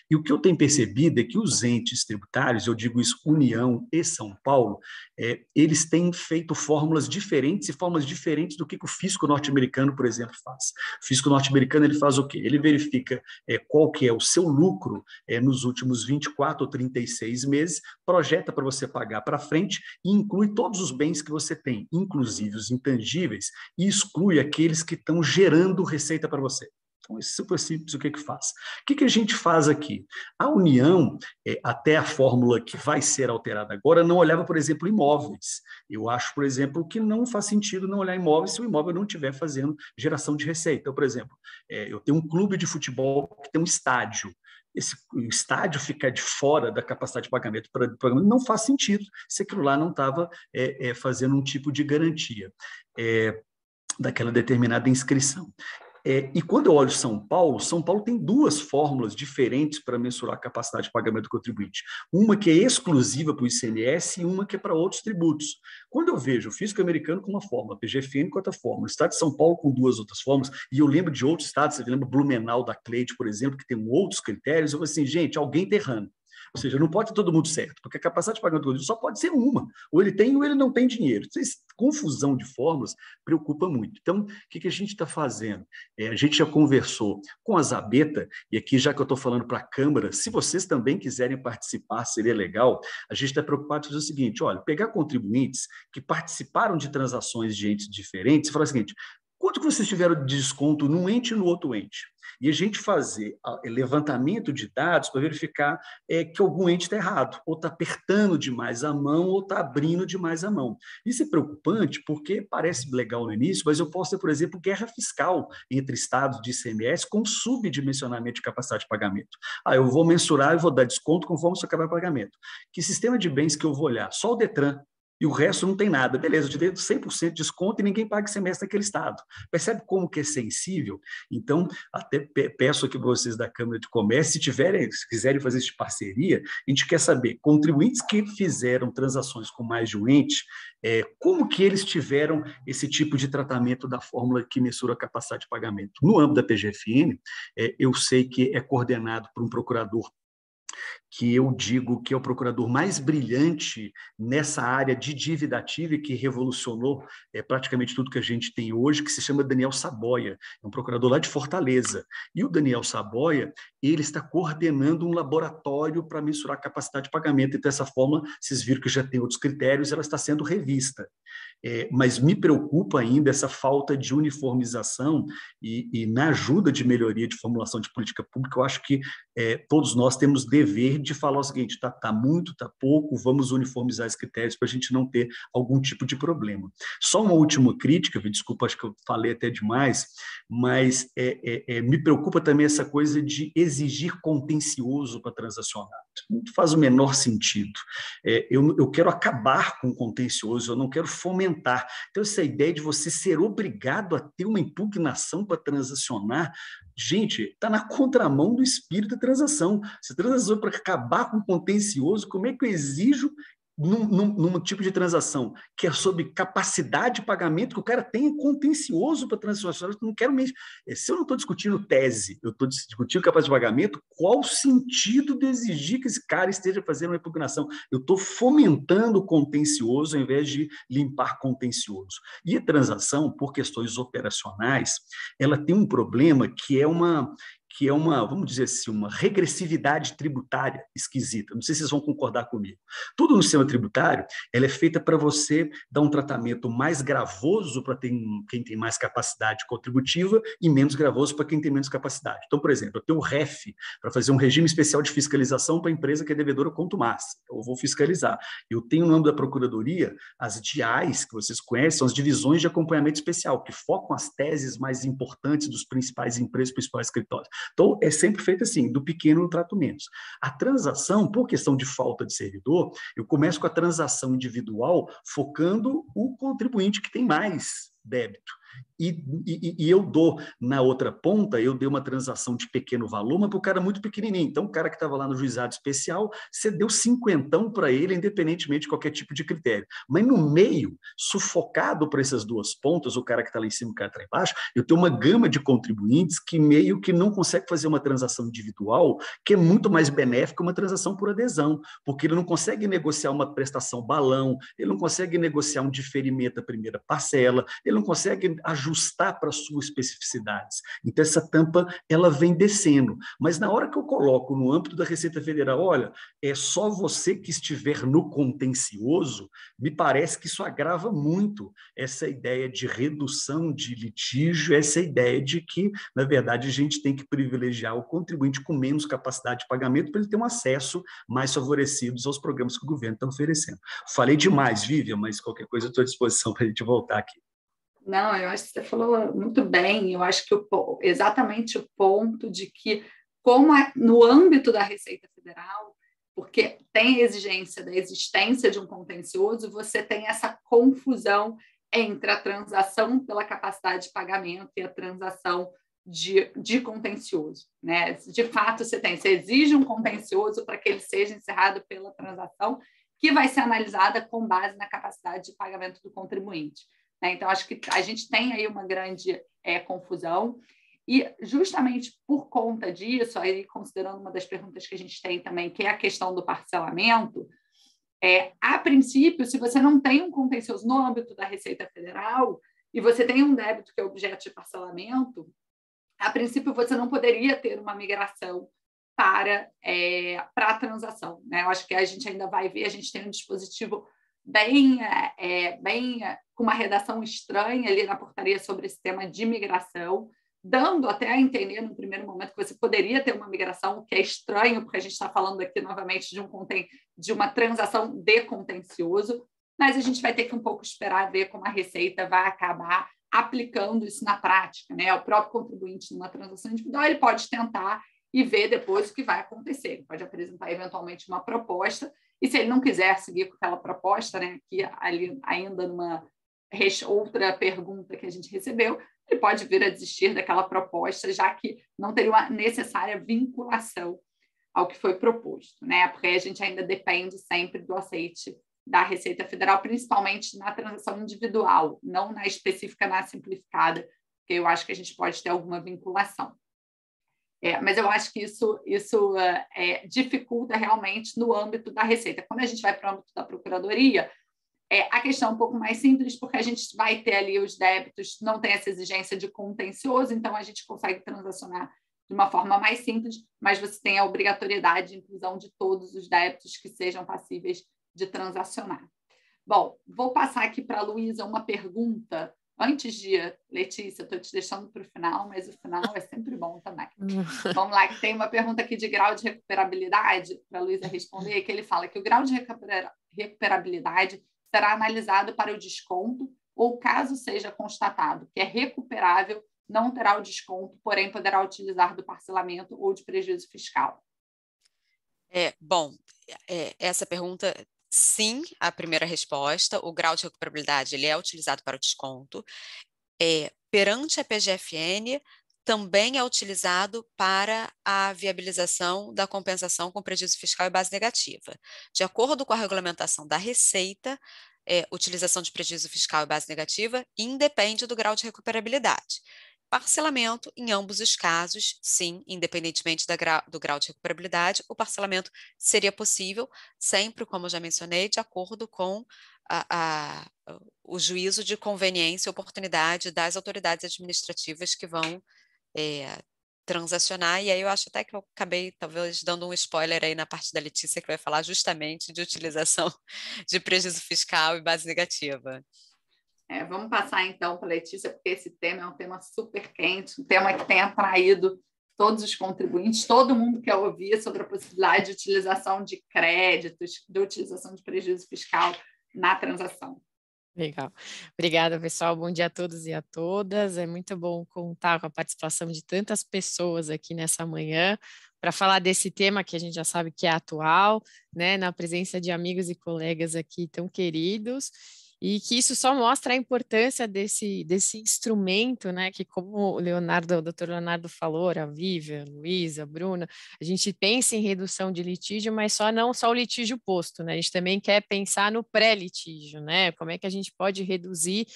E o que eu tenho percebido é que os entes tributários, eu digo isso, União e São Paulo, eles têm feito fórmulas diferentes do que o fisco norte-americano, por exemplo, faz. O fisco norte-americano, ele faz o quê? Ele verifica qual que é o seu lucro nos últimos 24 ou 36 meses, projeta para você pagar para frente e inclui todos os bens que você tem, inclusive os intangíveis, e exclui aqueles que estão gerando receita para você. Então, é super simples o que faz. O que a gente faz aqui? A União, até a fórmula que vai ser alterada agora, não olhava, por exemplo, imóveis. Eu acho, por exemplo, que não faz sentido não olhar imóveis se o imóvel não estiver fazendo geração de receita. Então, por exemplo, eu tenho um clube de futebol que tem um estádio. O estádio ficar de fora da capacidade de pagamento para pagamento não faz sentido se aquilo lá não estava fazendo um tipo de garantia daquela determinada inscrição. E quando eu olho São Paulo tem duas fórmulas diferentes para mensurar a capacidade de pagamento do contribuinte. Uma que é exclusiva para o ICMS e uma que é para outros tributos. Quando eu vejo o fisco americano com uma fórmula, a PGFN com outra fórmula, o estado de São Paulo com duas outras fórmulas, e eu lembro de outros estados, você lembra Blumenau da Cleide, por exemplo, que tem outros critérios, eu falo assim, gente, alguém está errando. Ou seja, não pode ter todo mundo certo, porque a capacidade de pagamento do contribuinte só pode ser uma. Ou ele tem ou ele não tem dinheiro. Essa confusão de fórmulas preocupa muito. Então, o que a gente está fazendo? A gente já conversou com a Zabeta, e aqui, já que eu estou falando para a Câmara, se vocês também quiserem participar, seria legal, a gente está preocupado em fazer o seguinte, olha, pegar contribuintes que participaram de transações de entes diferentes e falar o seguinte, quanto que vocês tiveram de desconto num ente e no outro ente? E a gente fazer levantamento de dados para verificar que algum ente está errado, ou está apertando demais a mão, ou está abrindo demais a mão. Isso é preocupante porque parece legal no início, mas eu posso ter, por exemplo, guerra fiscal entre estados de ICMS com subdimensionamento de capacidade de pagamento. Eu vou mensurar e vou dar desconto conforme o seu capacidade de pagamento. Que sistema de bens que eu vou olhar? Só o Detran. E o resto não tem nada. Beleza, eu te dei 100% de desconto e ninguém paga ICMS naquele estado. Percebe como que é sensível? Então, até peço aqui para vocês da Câmara de Comércio, se quiserem fazer isso de parceria, a gente quer saber, contribuintes que fizeram transações com mais de um ente, como que eles tiveram esse tipo de tratamento da fórmula que mensura a capacidade de pagamento. No âmbito da PGFN, eu sei que é coordenado por um procurador que eu digo que é o procurador mais brilhante nessa área de dívida ativa e que revolucionou praticamente tudo que a gente tem hoje, que se chama Daniel Saboia, é um procurador lá de Fortaleza. E o Daniel Saboia, ele está coordenando um laboratório para mensurar a capacidade de pagamento. Então, essa forma, vocês viram que já tem outros critérios, ela está sendo revista. Mas me preocupa ainda essa falta de uniformização e na ajuda de melhoria de formulação de política pública, eu acho que todos nós temos dever de falar o seguinte, está muito, está pouco, vamos uniformizar os critérios para a gente não ter algum tipo de problema. Só uma última crítica, desculpa, acho que eu falei até demais, mas me preocupa também essa coisa de exigir contencioso para transacionar. Não faz o menor sentido. Eu quero acabar com o contencioso, eu não quero fomentar. Então, essa ideia de você ser obrigado a ter uma impugnação para transacionar, gente, está na contramão do espírito da transação. Se transação para acabar com o contencioso, como é que eu exijo num tipo de transação que é sobre capacidade de pagamento, que o cara tenha contencioso para transacionar? Eu não quero mesmo. Se eu não estou discutindo tese, eu estou discutindo capacidade de pagamento, qual o sentido de exigir que esse cara esteja fazendo uma impugnação? Eu estou fomentando o contencioso ao invés de limpar contencioso. E a transação, por questões operacionais, ela tem um problema que é uma que é vamos dizer assim, uma regressividade tributária esquisita. Não sei se vocês vão concordar comigo. Tudo no sistema tributário, ela é feita para você dar um tratamento mais gravoso para quem tem mais capacidade contributiva e menos gravoso para quem tem menos capacidade. Então, por exemplo, eu tenho o REF para fazer um regime especial de fiscalização para a empresa que é devedora contumaz. Eu vou fiscalizar. Eu tenho no âmbito da Procuradoria as DIAs, que vocês conhecem, são as divisões de acompanhamento especial, que focam as teses mais importantes dos principais empresas, principais escritórios. Então, é sempre feito assim, do pequeno eu trato menos. A transação, por questão de falta de servidor, eu começo com a transação individual, focando o contribuinte que tem mais débito. E eu dou, na outra ponta, eu dei uma transação de pequeno valor, mas para o cara muito pequenininho. Então, o cara que estava lá no juizado especial, você deu 50 para ele, independentemente de qualquer tipo de critério. Mas no meio, sufocado por essas duas pontas, o cara que está lá em cima e o cara que está lá embaixo, eu tenho uma gama de contribuintes que meio que não consegue fazer uma transação individual, que é muito mais benéfica uma transação por adesão, porque ele não consegue negociar uma prestação balão, ele não consegue negociar um diferimento da primeira parcela, ele não consegue ajustar para as suas especificidades. Então, essa tampa, ela vem descendo. Mas na hora que eu coloco no âmbito da Receita Federal, olha, é só você que estiver no contencioso, me parece que isso agrava muito essa ideia de redução de litígio, essa ideia de que, na verdade, a gente tem que privilegiar o contribuinte com menos capacidade de pagamento para ele ter um acesso mais favorecido aos programas que o governo está oferecendo. Falei demais, Vivian, mas qualquer coisa eu estou à disposição para a gente voltar aqui. Não, eu acho que você falou muito bem. Eu acho que exatamente o ponto de que, como no âmbito da Receita Federal, porque tem a exigência da existência de um contencioso, você tem essa confusão entre a transação pela capacidade de pagamento e a transação de contencioso, né? De fato, você exige um contencioso para que ele seja encerrado pela transação, que vai ser analisada com base na capacidade de pagamento do contribuinte. Então, acho que a gente tem aí uma grande confusão e justamente por conta disso, aí considerando uma das perguntas que a gente tem também, que é a questão do parcelamento, a princípio, se você não tem um contencioso no âmbito da Receita Federal e você tem um débito que é objeto de parcelamento, a princípio você não poderia ter uma migração para a transação, né? Eu acho que a gente ainda vai ver, a gente tem um dispositivo bem com uma redação estranha ali na portaria sobre esse tema de migração, dando até a entender, no primeiro momento, que você poderia ter uma migração, o que é estranho, porque a gente está falando aqui, novamente, de uma transação de contencioso, mas a gente vai ter que um pouco esperar ver como a Receita vai acabar aplicando isso na prática, né? O próprio contribuinte, numa transação individual, ele pode tentar e ver depois o que vai acontecer. Ele pode apresentar, eventualmente, uma proposta, e se ele não quiser seguir com aquela proposta, né, que ali ainda numa outra pergunta que a gente recebeu, ele pode vir a desistir daquela proposta, já que não teria uma necessária vinculação ao que foi proposto, né? Porque a gente ainda depende sempre do aceite da Receita Federal, principalmente na transação individual, não na específica, na simplificada, porque eu acho que a gente pode ter alguma vinculação. Mas eu acho que isso dificulta realmente no âmbito da Receita. Quando a gente vai para o âmbito da Procuradoria, a questão é um pouco mais simples, porque a gente vai ter ali os débitos, não tem essa exigência de contencioso, então a gente consegue transacionar de uma forma mais simples, mas você tem a obrigatoriedade de inclusão de todos os débitos que sejam passíveis de transacionar. Bom, vou passar aqui para a Luísa uma pergunta. Antes de Letícia, estou te deixando para o final, mas o final é sempre bom também. Vamos lá, que tem uma pergunta aqui de grau de recuperabilidade, para a Luísa responder, que ele fala que o grau de recuperabilidade será analisado para o desconto ou, caso seja constatado que é recuperável, não terá o desconto, porém poderá utilizar do parcelamento ou de prejuízo fiscal. Essa pergunta, sim, a primeira resposta, o grau de recuperabilidade ele é utilizado para o desconto. Perante a PGFN, também é utilizado para a viabilização da compensação com prejuízo fiscal e base negativa. De acordo com a regulamentação da Receita, utilização de prejuízo fiscal e base negativa independe do grau de recuperabilidade. Parcelamento, em ambos os casos, sim, independentemente do grau de recuperabilidade, o parcelamento seria possível, sempre, como eu já mencionei, de acordo com o juízo de conveniência e oportunidade das autoridades administrativas que vão transacionar, e aí eu acho até que eu acabei talvez dando um spoiler aí na parte da Letícia, que vai falar justamente de utilização de prejuízo fiscal e base negativa. Vamos passar então para a Letícia, porque esse tema é um tema super quente, um tema que tem atraído todos os contribuintes, todo mundo quer ouvir sobre a possibilidade de utilização de créditos, de utilização de prejuízo fiscal na transação. Legal. Obrigada, pessoal. Bom dia a todos e a todas. É muito bom contar com a participação de tantas pessoas aqui nessa manhã para falar desse tema que a gente já sabe que é atual, né, na presença de amigos e colegas aqui tão queridos, e que isso só mostra a importância desse instrumento, né, que como o doutor Leonardo falou, a Vivian, a Luísa, a Bruna, a gente pensa em redução de litígio, mas não só o litígio posto, né, a gente também quer pensar no pré-litígio, né, como é que a gente pode reduzir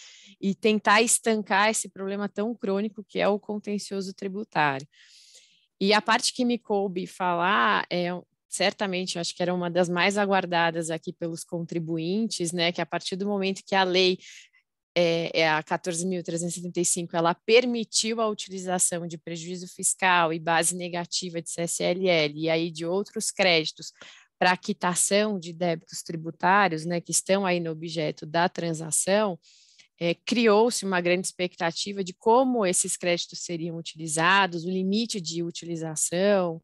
e tentar estancar esse problema tão crônico que é o contencioso tributário. E a parte que me coube falar certamente, acho que era uma das mais aguardadas aqui pelos contribuintes, né, que a partir do momento que a lei, a 14.375, ela permitiu a utilização de prejuízo fiscal e base negativa de CSLL e aí de outros créditos para quitação de débitos tributários, né, que estão aí no objeto da transação, criou-se uma grande expectativa de como esses créditos seriam utilizados, o limite de utilização,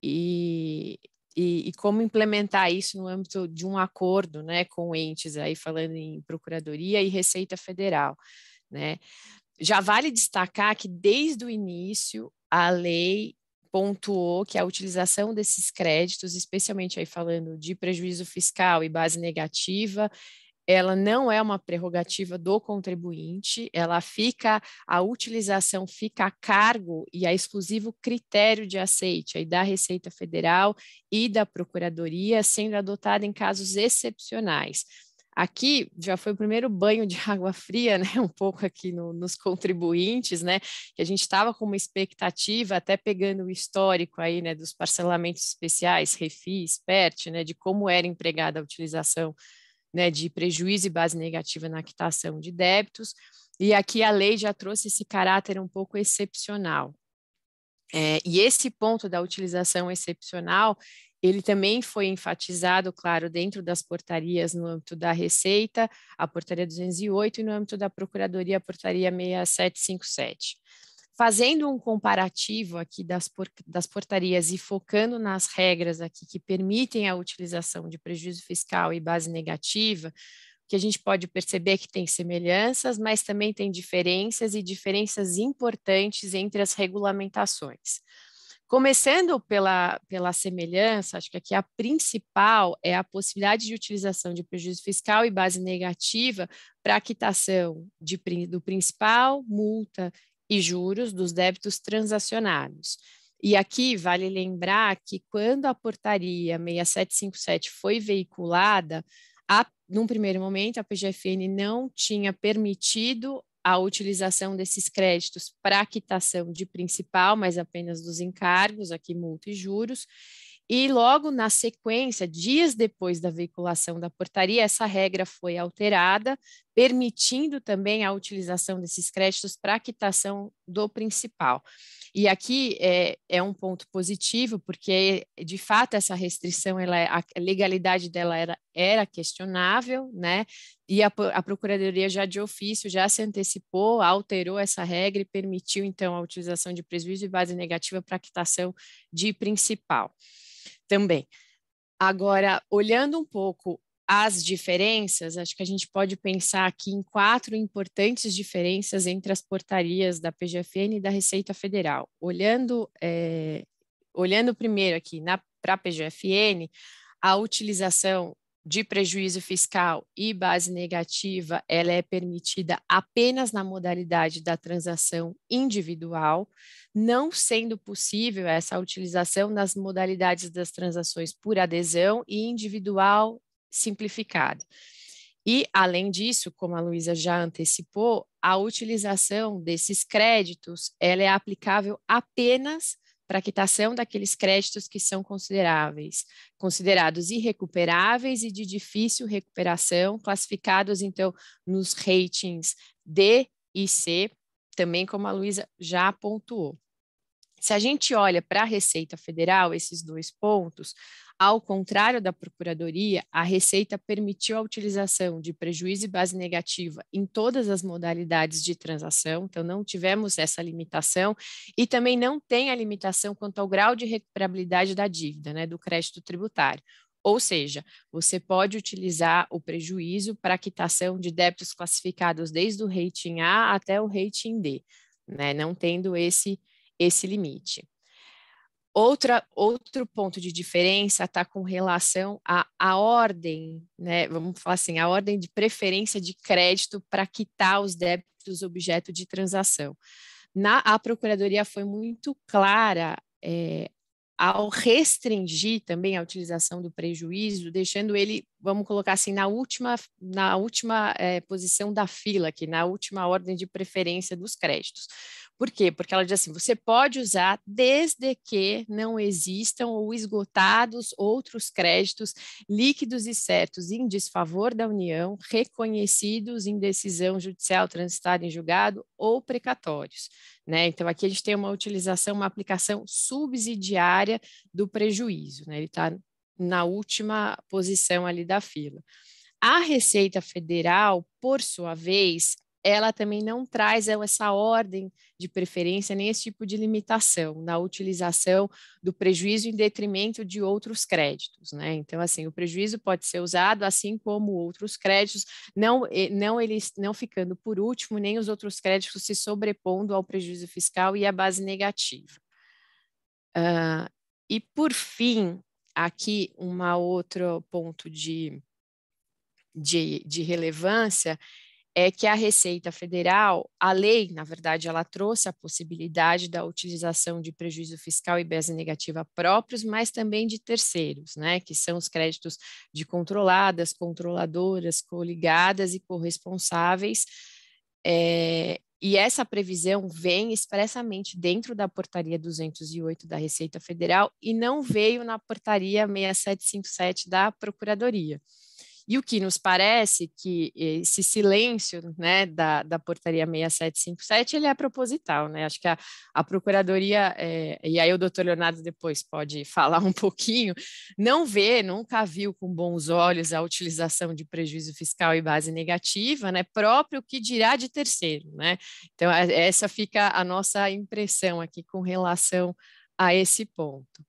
e como implementar isso no âmbito de um acordo, né, com entes, aí falando em Procuradoria e Receita Federal, né. Já vale destacar que desde o início a lei pontuou que a utilização desses créditos, especialmente aí falando de prejuízo fiscal e base negativa, ela não é uma prerrogativa do contribuinte, a utilização fica a cargo e a exclusivo critério de aceite aí da Receita Federal e da Procuradoria, sendo adotada em casos excepcionais. Aqui já foi o primeiro banho de água fria, né, um pouco aqui nos contribuintes, né, que a gente estava com uma expectativa, até pegando o histórico aí, né, dos parcelamentos especiais, refis, PERT, né, de como era empregada a utilização, né, de prejuízo e base negativa na quitação de débitos, e aqui a lei já trouxe esse caráter um pouco excepcional. E esse ponto da utilização excepcional, ele também foi enfatizado, claro, dentro das portarias no âmbito da Receita, a portaria 208, e no âmbito da Procuradoria, a portaria 6757. Fazendo um comparativo aqui das portarias e focando nas regras aqui que permitem a utilização de prejuízo fiscal e base negativa, o que a gente pode perceber é que tem semelhanças, mas também tem diferenças e diferenças importantes entre as regulamentações. Começando pela semelhança, acho que aqui a principal é a possibilidade de utilização de prejuízo fiscal e base negativa para a quitação do principal, multa e juros dos débitos transacionados. E aqui vale lembrar que quando a portaria 6757 foi veiculada, num primeiro momento a PGFN não tinha permitido a utilização desses créditos para a quitação de principal, mas apenas dos encargos, aqui multa e juros. E logo na sequência, dias depois da veiculação da portaria, essa regra foi alterada, permitindo também a utilização desses créditos para a quitação do principal. E aqui é um ponto positivo, porque, de fato, essa restrição, a legalidade dela era questionável, né? E a Procuradoria já de ofício já se antecipou, alterou essa regra e permitiu, então, a utilização de prejuízo e base negativa para a quitação de principal também. Agora, olhando um pouco as diferenças, acho que a gente pode pensar aqui em 4 importantes diferenças entre as portarias da PGFN e da Receita Federal. Olhando primeiro aqui para a PGFN, a utilização de prejuízo fiscal e base negativa, ela é permitida apenas na modalidade da transação individual, não sendo possível essa utilização nas modalidades das transações por adesão e individual simplificada. E, além disso, como a Luísa já antecipou, a utilização desses créditos, ela é aplicável apenas para a quitação daqueles créditos que são considerados irrecuperáveis e de difícil recuperação, classificados, então, nos ratings D e C, também como a Luísa já pontuou. Se a gente olha para a Receita Federal, esses 2 pontos, ao contrário da Procuradoria, a Receita permitiu a utilização de prejuízo e base negativa em todas as modalidades de transação, então não tivemos essa limitação, e também não tem a limitação quanto ao grau de recuperabilidade da dívida, né, do crédito tributário. Ou seja, você pode utilizar o prejuízo para quitação de débitos classificados desde o rating A até o rating D, né, não tendo esse limite. Outro ponto de diferença está com relação à ordem, né, vamos falar assim, a ordem de preferência de crédito para quitar os débitos objeto de transação. A Procuradoria foi muito clara ao restringir também a utilização do prejuízo, deixando ele, vamos colocar assim, na última posição da fila, aqui, na última ordem de preferência dos créditos. Por quê? Porque ela diz assim, você pode usar desde que não existam ou esgotados outros créditos líquidos e certos em desfavor da União, reconhecidos em decisão judicial transitada em julgado ou precatórios. Né? Então, aqui a gente tem uma utilização, uma aplicação subsidiária do prejuízo, né? Ele está na última posição ali da fila. A Receita Federal, por sua vez, ela também não traz essa ordem de preferência nem esse tipo de limitação na utilização do prejuízo em detrimento de outros créditos, né? Então, assim, o prejuízo pode ser usado assim como outros créditos, eles não ficando por último, nem os outros créditos se sobrepondo ao prejuízo fiscal e à base negativa. E, por fim, aqui outro ponto de relevância é que a Receita Federal, a lei, na verdade, ela trouxe a possibilidade da utilização de prejuízo fiscal e base negativa próprios, mas também de terceiros, né, que são os créditos de controladas, controladoras, coligadas e corresponsáveis, e essa previsão vem expressamente dentro da Portaria 208 da Receita Federal e não veio na Portaria 6757 da Procuradoria. E o que nos parece que esse silêncio, né, da Portaria 6757, ele é proposital, né? Acho que a Procuradoria, e aí o doutor Leonardo depois pode falar um pouquinho, nunca viu com bons olhos a utilização de prejuízo fiscal e base negativa, né, próprio que dirá de terceiro, né? Então, essa fica a nossa impressão aqui com relação a esse ponto.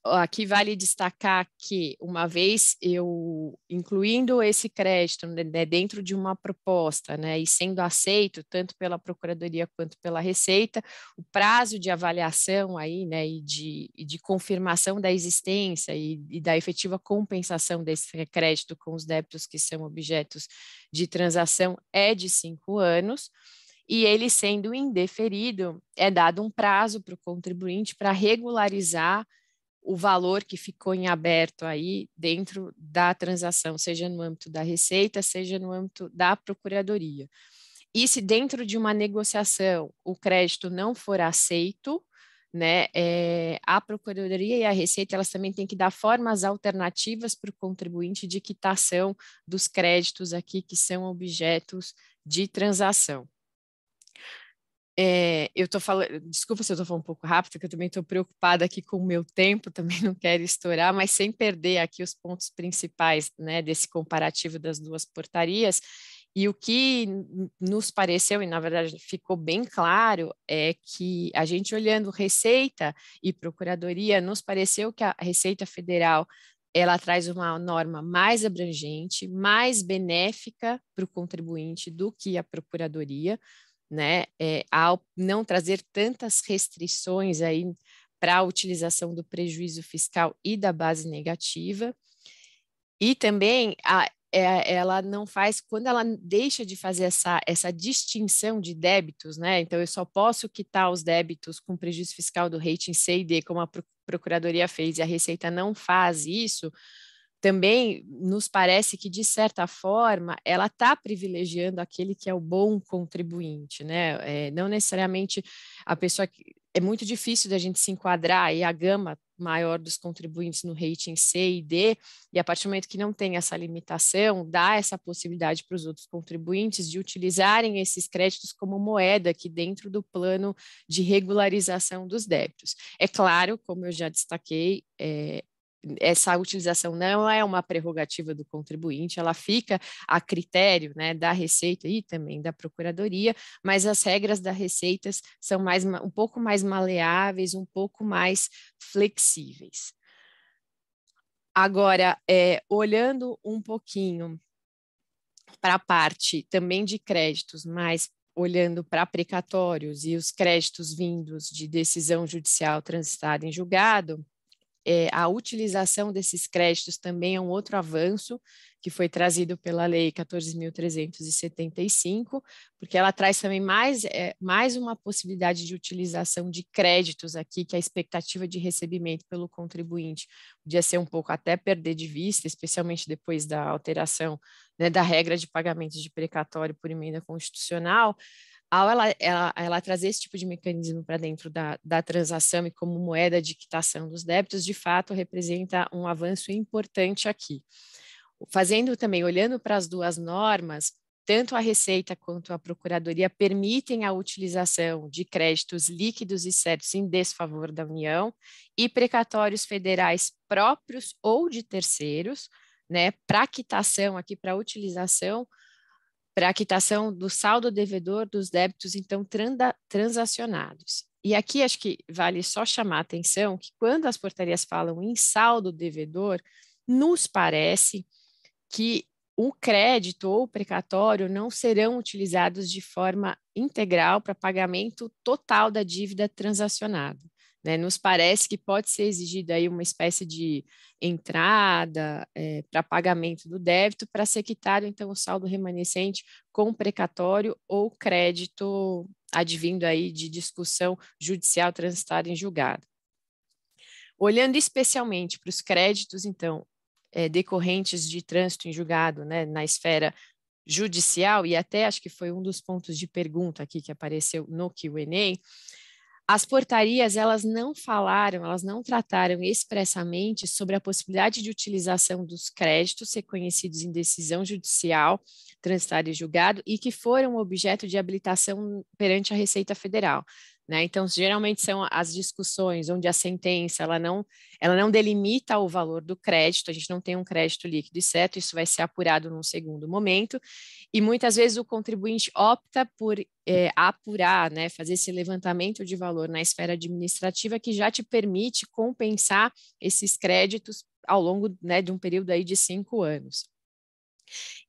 Aqui vale destacar que, uma vez eu incluindo esse crédito, né, dentro de uma proposta, né, e sendo aceito tanto pela Procuradoria quanto pela Receita, o prazo de avaliação aí, né, e de confirmação da existência e da efetiva compensação desse crédito com os débitos que são objetos de transação é de 5 anos. E ele sendo indeferido, é dado um prazo para o contribuinte para regularizar o valor que ficou em aberto aí dentro da transação, seja no âmbito da Receita, seja no âmbito da Procuradoria. E se dentro de uma negociação o crédito não for aceito, né, a Procuradoria e a Receita, elas também têm que dar formas alternativas para o contribuinte de quitação dos créditos aqui que são objetos de transação. Eu estou falando, desculpa se eu estou falando um pouco rápido, porque eu também estou preocupada aqui com o meu tempo, também não quero estourar, mas sem perder aqui os pontos principais, né, desse comparativo das duas portarias. E o que nos pareceu, e na verdade ficou bem claro, é que a gente olhando Receita e Procuradoria, nos pareceu que a Receita Federal ela traz uma norma mais abrangente, mais benéfica para o contribuinte do que a Procuradoria, né, ao não trazer tantas restrições aí para a utilização do prejuízo fiscal e da base negativa, e também ela não faz, quando ela deixa de fazer essa distinção de débitos, né, então eu só posso quitar os débitos com prejuízo fiscal do rating C e D, como a Procuradoria fez, e a Receita não faz isso, também nos parece que, de certa forma, ela está privilegiando aquele que é o bom contribuinte, né? Não necessariamente a pessoa que... É muito difícil da gente se enquadrar, e a gama, maior dos contribuintes no rating C e D, e a partir do momento que não tem essa limitação, dá essa possibilidade para os outros contribuintes de utilizarem esses créditos como moeda aqui dentro do plano de regularização dos débitos. É claro, como eu já destaquei, essa utilização não é uma prerrogativa do contribuinte, ela fica a critério, né, da Receita e também da Procuradoria, mas as regras da Receita são um pouco mais maleáveis, um pouco mais flexíveis. Agora, olhando um pouquinho para a parte também de créditos, mas olhando para precatórios e os créditos vindos de decisão judicial transitada em julgado, a utilização desses créditos também é um outro avanço que foi trazido pela Lei 14.375, porque ela traz também mais uma possibilidade de utilização de créditos aqui, que a expectativa de recebimento pelo contribuinte podia ser um pouco até perder de vista, especialmente depois da alteração, né, da regra de pagamento de precatório por emenda constitucional. Ao ela trazer esse tipo de mecanismo para dentro da transação e como moeda de quitação dos débitos, de fato, representa um avanço importante aqui. Fazendo também, olhando para as duas normas, tanto a Receita quanto a Procuradoria permitem a utilização de créditos líquidos e certos em desfavor da União e precatórios federais próprios ou de terceiros, né, para quitação aqui, para utilização, para a quitação do saldo devedor dos débitos, então, transacionados. E aqui acho que vale só chamar a atenção que quando as portarias falam em saldo devedor, nos parece que o crédito ou o precatório não serão utilizados de forma integral para pagamento total da dívida transacionada. Né? Nos parece que pode ser exigida aí uma espécie de entrada para pagamento do débito para ser quitado, então, o saldo remanescente com precatório ou crédito advindo aí de discussão judicial transitada em julgado. Olhando especialmente para os créditos, então, decorrentes de trânsito em julgado, né, na esfera judicial, e até acho que foi um dos pontos de pergunta aqui que apareceu no Q&A, as portarias, elas não trataram expressamente sobre a possibilidade de utilização dos créditos reconhecidos em decisão judicial, transitada em julgado, e que foram objeto de habilitação perante a Receita Federal. Né? Então, geralmente são as discussões onde a sentença ela não delimita o valor do crédito, a gente não tem um crédito líquido e certo, isso vai ser apurado num segundo momento, e muitas vezes o contribuinte opta por apurar, né, fazer esse levantamento de valor na esfera administrativa que já te permite compensar esses créditos ao longo, né, de um período aí de 5 anos.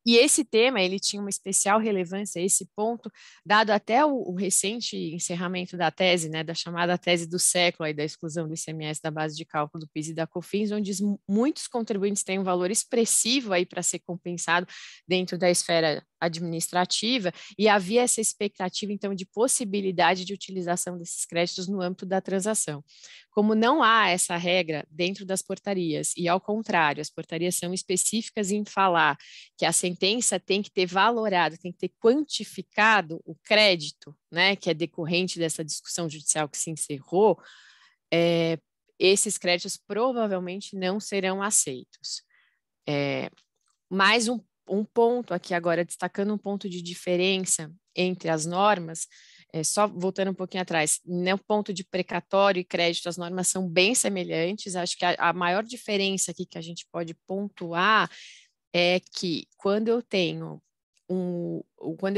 E esse tema, ele tinha uma especial relevância, esse ponto, dado até o recente encerramento da tese, né, da chamada tese do século, aí, da exclusão do ICMS da base de cálculo do PIS e da COFINS, onde muitos contribuintes têm um valor expressivo aí para ser compensado dentro da esfera administrativa, e havia essa expectativa, então, de possibilidade de utilização desses créditos no âmbito da transação. Como não há essa regra dentro das portarias, e ao contrário, as portarias são específicas em falar que a sentença tem que ter valorado, tem que ter quantificado o crédito, né, que é decorrente dessa discussão judicial que se encerrou, esses créditos provavelmente não serão aceitos. Mais um ponto aqui agora, destacando um ponto de diferença entre as normas, só voltando um pouquinho atrás, no ponto de precatório e crédito, as normas são bem semelhantes, acho que a maior diferença aqui que a gente pode pontuar é que quando eu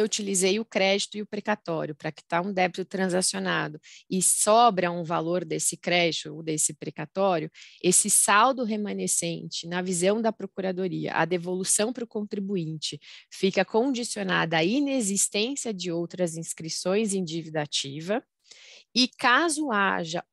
utilizei o crédito e o precatório para quitar um débito transacionado e sobra um valor desse crédito ou desse precatório, esse saldo remanescente, na visão da Procuradoria, a devolução para o contribuinte fica condicionada à inexistência de outras inscrições em dívida ativa. E caso haja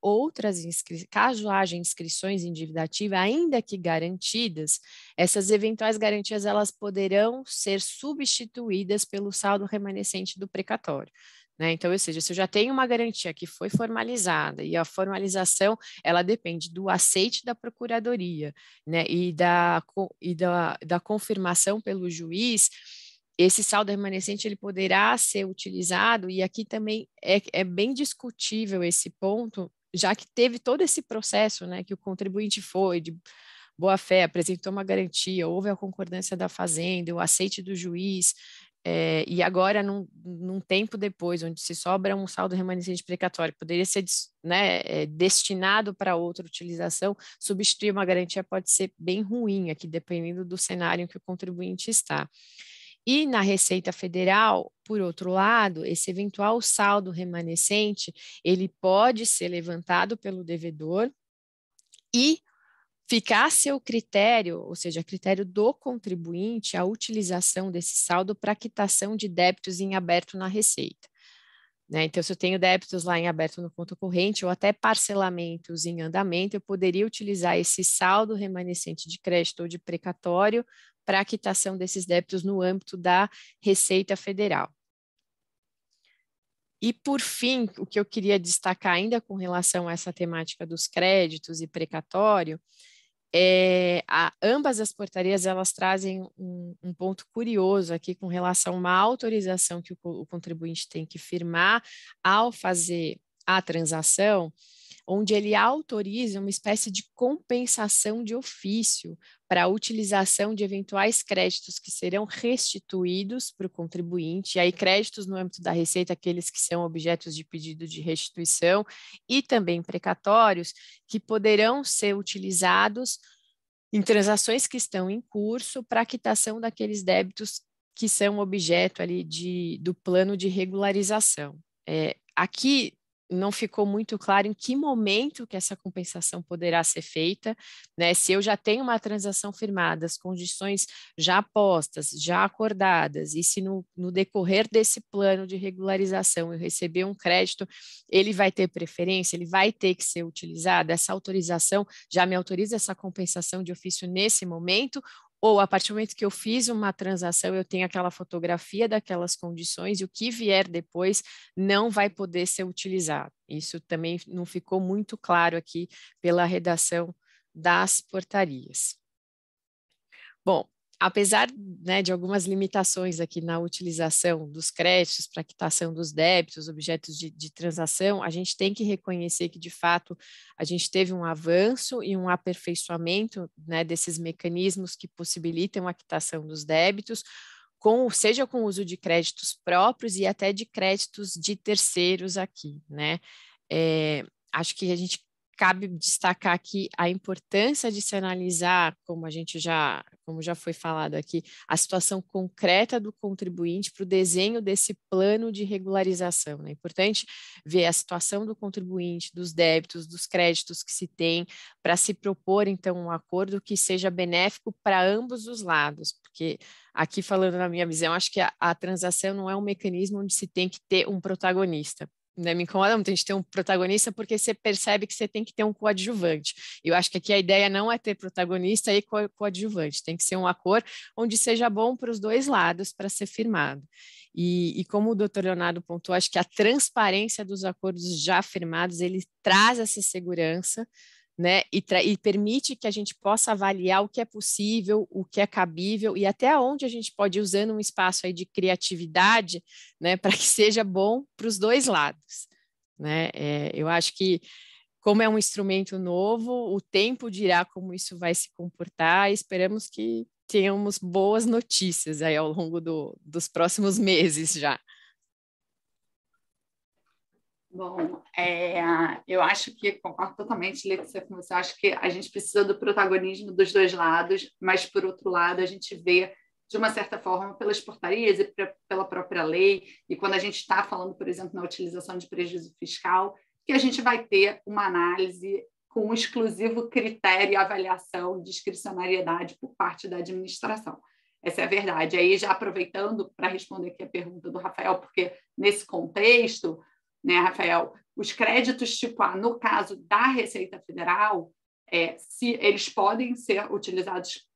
inscrições em dívida ativa, ainda que garantidas, essas eventuais garantias elas poderão ser substituídas pelo saldo remanescente do precatório. Né? Então, ou seja, se eu já tenho uma garantia que foi formalizada e a formalização ela depende do aceite da Procuradoria, né? e da confirmação pelo juiz, esse saldo remanescente ele poderá ser utilizado, e aqui também é bem discutível esse ponto, já que teve todo esse processo, né, que o contribuinte foi de boa fé, apresentou uma garantia, houve a concordância da fazenda, o aceite do juiz, e agora, num tempo depois, onde se sobra um saldo remanescente precatório, que poderia ser, né, destinado para outra utilização, substituir uma garantia pode ser bem ruim aqui, dependendo do cenário em que o contribuinte está. E na Receita Federal, por outro lado, esse eventual saldo remanescente, ele pode ser levantado pelo devedor e ficar a seu critério, ou seja, a critério do contribuinte, a utilização desse saldo para quitação de débitos em aberto na Receita. Né? Então, se eu tenho débitos lá em aberto no conta corrente ou até parcelamentos em andamento, eu poderia utilizar esse saldo remanescente de crédito ou de precatório para a quitação desses débitos no âmbito da Receita Federal. E, por fim, o que eu queria destacar ainda com relação a essa temática dos créditos e precatório, ambas as portarias elas trazem um ponto curioso aqui com relação a uma autorização que o contribuinte tem que firmar ao fazer a transação, onde ele autoriza uma espécie de compensação de ofício para a utilização de eventuais créditos que serão restituídos para o contribuinte, e aí créditos no âmbito da Receita, aqueles que são objetos de pedido de restituição, e também precatórios, que poderão ser utilizados em transações que estão em curso para a quitação daqueles débitos que são objeto ali do plano de regularização. Aqui não ficou muito claro em que momento que essa compensação poderá ser feita, né? Se eu já tenho uma transação firmada, as condições já postas, já acordadas, e se no decorrer desse plano de regularização eu receber um crédito, ele vai ter preferência, ele vai ter que ser utilizado, essa autorização já me autoriza essa compensação de ofício nesse momento, ou a partir do momento que eu fiz uma transação, eu tenho aquela fotografia daquelas condições e o que vier depois não vai poder ser utilizado. Isso também não ficou muito claro aqui pela redação das portarias. Bom, apesar, né, de algumas limitações aqui na utilização dos créditos para quitação dos débitos, objetos de transação, a gente tem que reconhecer que, de fato, a gente teve um avanço e um aperfeiçoamento, né, desses mecanismos que possibilitam a quitação dos débitos, seja com o uso de créditos próprios e até de créditos de terceiros aqui, né? Acho que a gente cabe destacar aqui a importância de se analisar, como já foi falado aqui, a situação concreta do contribuinte para o desenho desse plano de regularização. É importante ver a situação do contribuinte, dos débitos, dos créditos que se tem, para se propor, então, um acordo que seja benéfico para ambos os lados, porque aqui, falando na minha visão, acho que a transação não é um mecanismo onde se tem que ter um protagonista. Né, me incomoda muito a gente ter um protagonista porque você percebe que você tem que ter um coadjuvante. Eu acho que aqui a ideia não é ter protagonista e coadjuvante, tem que ser um acordo onde seja bom para os dois lados para ser firmado. E como o doutor Leonardo pontuou, acho que a transparência dos acordos já firmados, ele traz essa segurança, né, e permite que a gente possa avaliar o que é possível, o que é cabível e até onde a gente pode ir usando um espaço aí de criatividade, né, para que seja bom para os dois lados. Né? Eu acho que, como é um instrumento novo, o tempo dirá como isso vai se comportar e esperamos que tenhamos boas notícias aí ao longo dos próximos meses já. Bom, eu acho que concordo totalmente, Letícia, com você. Eu acho que a gente precisa do protagonismo dos dois lados, mas, por outro lado, a gente vê, de uma certa forma, pelas portarias e pela própria lei, e quando a gente está falando, por exemplo, na utilização de prejuízo fiscal, que a gente vai ter uma análise com um exclusivo critério e avaliação de discricionariedade por parte da administração. Essa é a verdade. Aí, já aproveitando para responder aqui a pergunta do Rafael, porque nesse contexto, né, Rafael, os créditos tipo A, no caso da Receita Federal, se eles podem ser utilizados,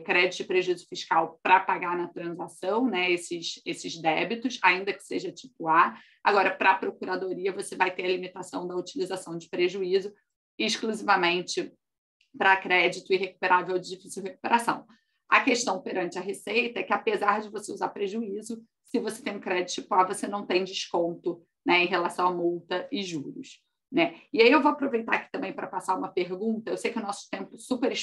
créditos de prejuízo fiscal para pagar na transação, né, esses débitos, ainda que seja tipo A. Agora, para a Procuradoria, você vai ter a limitação da utilização de prejuízo exclusivamente para crédito irrecuperável de difícil recuperação. A questão perante a Receita é que, apesar de você usar prejuízo, se você tem um crédito tipo A, você não tem desconto, né, em relação à multa e juros. né? E aí eu vou aproveitar aqui também para passar uma pergunta. Eu sei que o nosso tempo super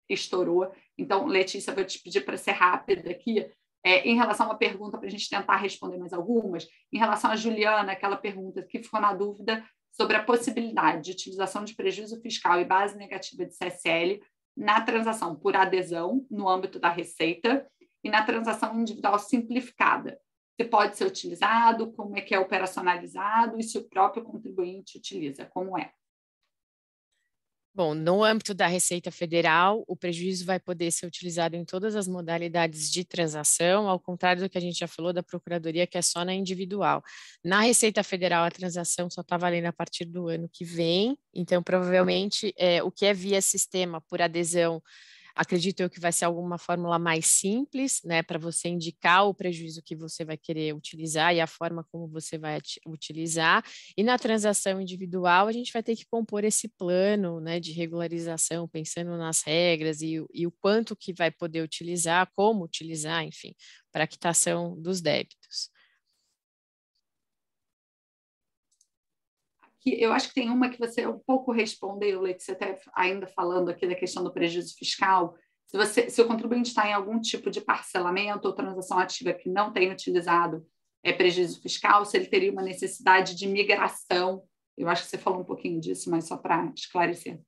estourou, então, Letícia, vou te pedir para ser rápida aqui. Em relação a uma pergunta, para a gente tentar responder mais algumas, em relação a Juliana, aquela pergunta que ficou na dúvida sobre a possibilidade de utilização de prejuízo fiscal e base negativa de CSL na transação por adesão, no âmbito da receita, e na transação individual simplificada. Se pode ser utilizado, como é que é operacionalizado e se o próprio contribuinte utiliza, como é? Bom, no âmbito da Receita Federal, o prejuízo vai poder ser utilizado em todas as modalidades de transação, ao contrário do que a gente já falou da Procuradoria, que é só na individual. Na Receita Federal, a transação só está valendo a partir do ano que vem, então, provavelmente, o que é via sistema por adesão, acredito eu que vai ser alguma fórmula mais simples, né, para você indicar o prejuízo que você vai querer utilizar e a forma como você vai utilizar. E na transação individual, a gente vai ter que compor esse plano, né, de regularização, pensando nas regras e o quanto que vai poder utilizar, como utilizar, enfim, para a quitação dos débitos. Eu acho que tem uma que você um pouco respondeu, Letícia, até ainda falando aqui da questão do prejuízo fiscal. Se o contribuinte está em algum tipo de parcelamento ou transação ativa que não tem utilizado prejuízo fiscal, se ele teria uma necessidade de migração. Eu acho que você falou um pouquinho disso, mas só para esclarecer.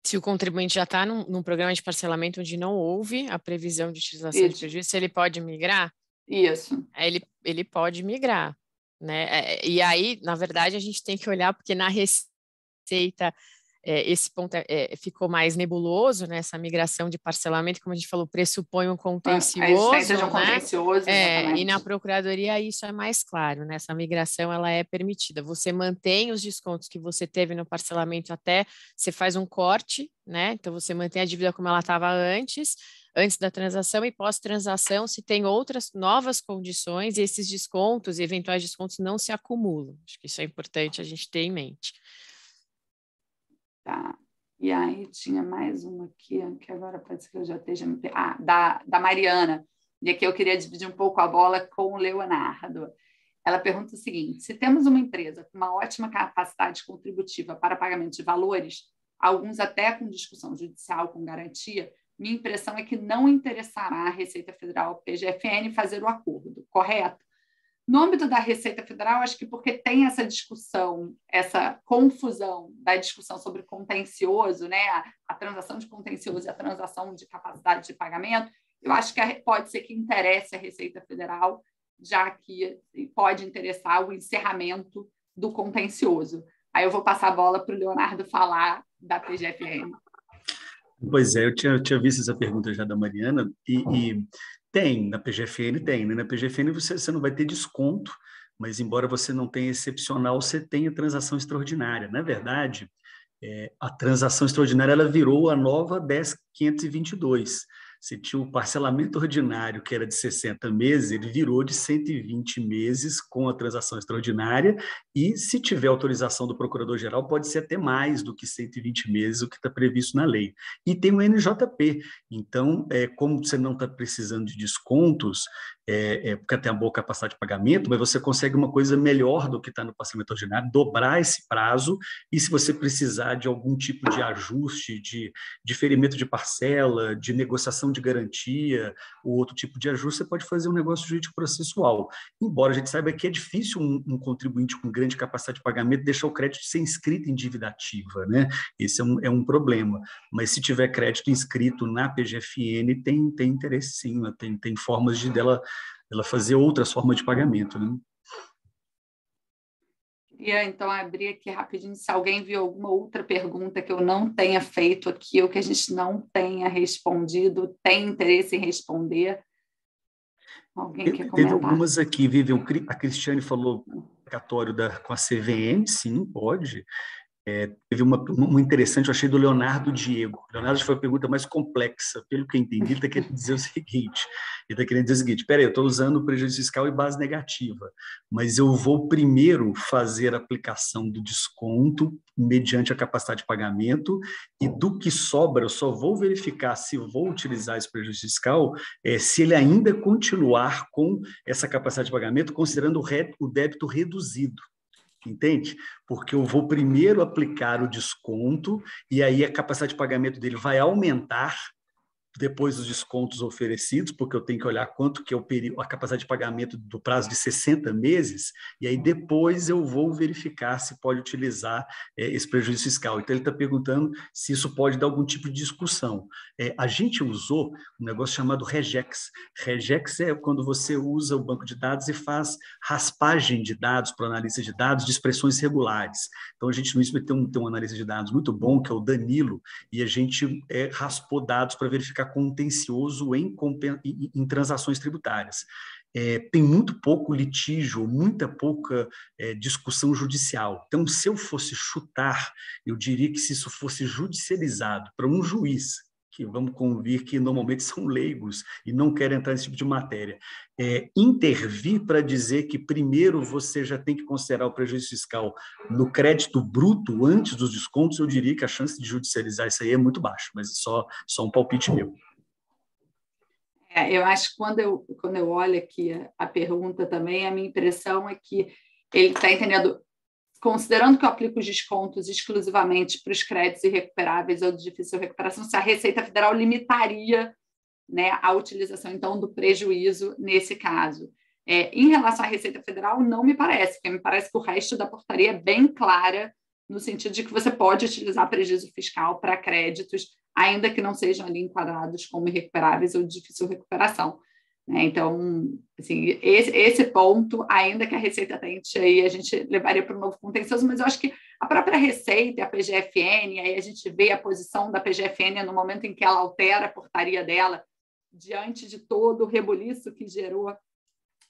Se o contribuinte já está num programa de parcelamento onde não houve a previsão de utilização de prejuízo, ele pode migrar? Isso. Ele pode migrar. Né? E aí, na verdade, a gente tem que olhar, porque na receita esse ponto ficou mais nebuloso, né? Essa migração de parcelamento, como a gente falou, pressupõe um contencioso. A existência de um contencioso, exatamente. E na Procuradoria isso é mais claro, né? Essa migração ela é permitida. Você mantém os descontos que você teve no parcelamento até, você faz um corte, né? Então você mantém a dívida como ela estava antes da transação e pós-transação, se tem outras novas condições e esses descontos, eventuais descontos, não se acumulam. Acho que isso é importante a gente ter em mente. Tá. E aí tinha mais uma aqui, que agora pode ser que eu já esteja... da Mariana. E aqui eu queria dividir um pouco a bola com o Leonardo. Ela pergunta o seguinte: se temos uma empresa com uma ótima capacidade contributiva para pagamento de valores, alguns até com discussão judicial com garantia, minha impressão é que não interessará a Receita Federal, PGFN, fazer o acordo, correto? No âmbito da Receita Federal, acho que porque tem essa discussão, essa confusão da discussão sobre contencioso, né? A transação de contencioso e a transação de capacidade de pagamento, eu acho que pode ser que interesse a Receita Federal, já que pode interessar o encerramento do contencioso. Aí eu vou passar a bola para o Leonardo falar da PGFN. Pois é, eu tinha visto essa pergunta já da Mariana, e tem, na PGFN tem, né? Na PGFN você não vai ter desconto, mas embora você não tenha excepcional, você tem a transação extraordinária. Na verdade, a transação extraordinária ela virou a nova 10.522. Você tinha o parcelamento ordinário, que era de 60 meses, ele virou de 120 meses com a transação extraordinária, e se tiver autorização do Procurador-Geral, pode ser até mais do que 120 meses, o que está previsto na lei. E tem o NJP, então, como você não está precisando de descontos, porque tem uma boa capacidade de pagamento, mas você consegue uma coisa melhor do que está no parcelamento ordinário, dobrar esse prazo, e se você precisar de algum tipo de ajuste, de diferimento de parcela, de negociação de garantia, ou outro tipo de ajuste, você pode fazer um negócio jurídico-processual. Embora a gente saiba que é difícil um contribuinte com grande capacidade de pagamento deixar o crédito ser inscrito em dívida ativa, né? Esse é um problema. Mas se tiver crédito inscrito na PGFN, tem interesse sim, tem formas dela fazer outras formas de pagamento, né? Queria, então, abrir aqui rapidinho, se alguém viu alguma outra pergunta que eu não tenha feito aqui, ou que a gente não tenha respondido, tem interesse em responder. Alguém quer comentar? Teve algumas aqui, Vivian. A Cristiane falou com a CVM, sim, pode. Teve uma interessante, eu achei, do Leonardo Diego. Leonardo foi a pergunta mais complexa, pelo que eu entendi, ele está querendo dizer o seguinte, peraí, eu estou usando prejuízo fiscal e base negativa, mas eu vou primeiro fazer a aplicação do desconto mediante a capacidade de pagamento, e do que sobra eu só vou verificar se vou utilizar esse prejuízo fiscal se ele ainda continuar com essa capacidade de pagamento, considerando o débito reduzido. entende? Porque eu vou primeiro aplicar o desconto e aí a capacidade de pagamento dele vai aumentar depois dos descontos oferecidos, porque eu tenho que olhar quanto que é a capacidade de pagamento do prazo de 60 meses, e aí depois eu vou verificar se pode utilizar esse prejuízo fiscal. Então, ele está perguntando se isso pode dar algum tipo de discussão. A gente usou um negócio chamado regex. Regex é quando você usa o banco de dados e faz raspagem de dados para o analista de dados de expressões regulares. Então, a gente no ISP tem um analista de dados muito bom, que é o Danilo, e a gente raspou dados para verificar contencioso em transações tributárias. Tem muito pouco litígio, muita pouca discussão judicial. Então, se eu fosse chutar, eu diria que se isso fosse judicializado para um juiz, que vamos convir que normalmente são leigos e não querem entrar nesse tipo de matéria, intervir para dizer que primeiro você já tem que considerar o prejuízo fiscal no crédito bruto antes dos descontos, eu diria que a chance de judicializar isso aí é muito baixa, mas só um palpite meu. Eu acho que quando eu olho aqui a pergunta também, a minha impressão é que ele está entendendo, considerando que eu aplico os descontos exclusivamente para os créditos irrecuperáveis ou de difícil recuperação, se a Receita Federal limitaria, né, a utilização, então, do prejuízo nesse caso. Em relação à Receita Federal, não me parece, porque me parece que o resto da portaria é bem clara no sentido de que você pode utilizar prejuízo fiscal para créditos, ainda que não sejam ali enquadrados como irrecuperáveis ou de difícil recuperação. Então, assim, esse ponto, ainda que a Receita tente, aí a gente levaria para um novo contencioso, mas eu acho que a própria Receita e a PGFN, aí a gente vê a posição da PGFN no momento em que ela altera a portaria dela, diante de todo o rebuliço que gerou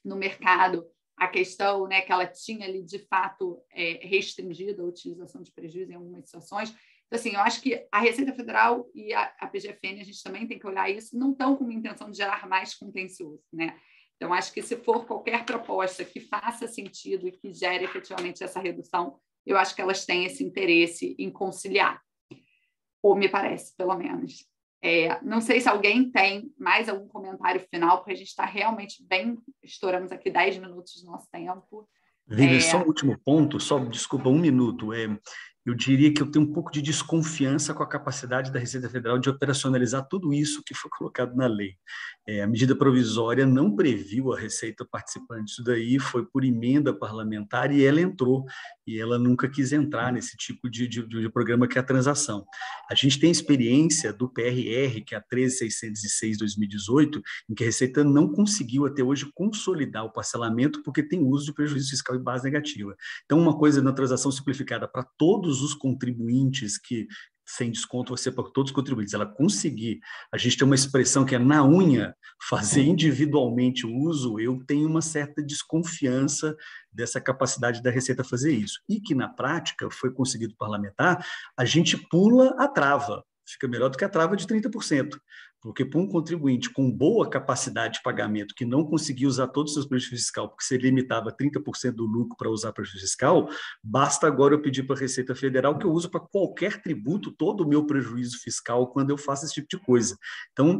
no mercado, a questão, né, que ela tinha ali, de fato, restringido a utilização de prejuízo em algumas situações. Então, assim, eu acho que a Receita Federal e a PGFN, a gente também tem que olhar isso, não estão com uma intenção de gerar mais contencioso, né? Então, acho que se for qualquer proposta que faça sentido e que gere efetivamente essa redução, eu acho que elas têm esse interesse em conciliar, ou me parece, pelo menos. Não sei se alguém tem mais algum comentário final, porque a gente está realmente bem... Estouramos aqui 10 minutos do nosso tempo. Vivian, só um último ponto, desculpa, 1 minuto. Eu diria que eu tenho um pouco de desconfiança com a capacidade da Receita Federal de operacionalizar tudo isso que foi colocado na lei. A medida provisória não previu a Receita participante disso daí, foi por emenda parlamentar e ela entrou, e ela nunca quis entrar nesse tipo de programa que é a transação. A gente tem experiência do PRR, que é a 13.606/2018, em que a Receita não conseguiu até hoje consolidar o parcelamento porque tem uso de prejuízo fiscal e base negativa. Então, uma coisa na transação simplificada para todos os contribuintes que sem desconto vai ser para todos os contribuintes, ela conseguir, a gente tem uma expressão que é na unha, fazer individualmente o uso, eu tenho uma certa desconfiança dessa capacidade da Receita fazer isso. E que, na prática, foi conseguido parlamentar, a gente pula a trava, fica melhor do que a trava de 30%. Porque para um contribuinte com boa capacidade de pagamento que não conseguia usar todos os seus prejuízos fiscais, porque você limitava 30% do lucro para usar prejuízo fiscal, basta agora eu pedir para a Receita Federal que eu use para qualquer tributo todo o meu prejuízo fiscal quando eu faço esse tipo de coisa. Então,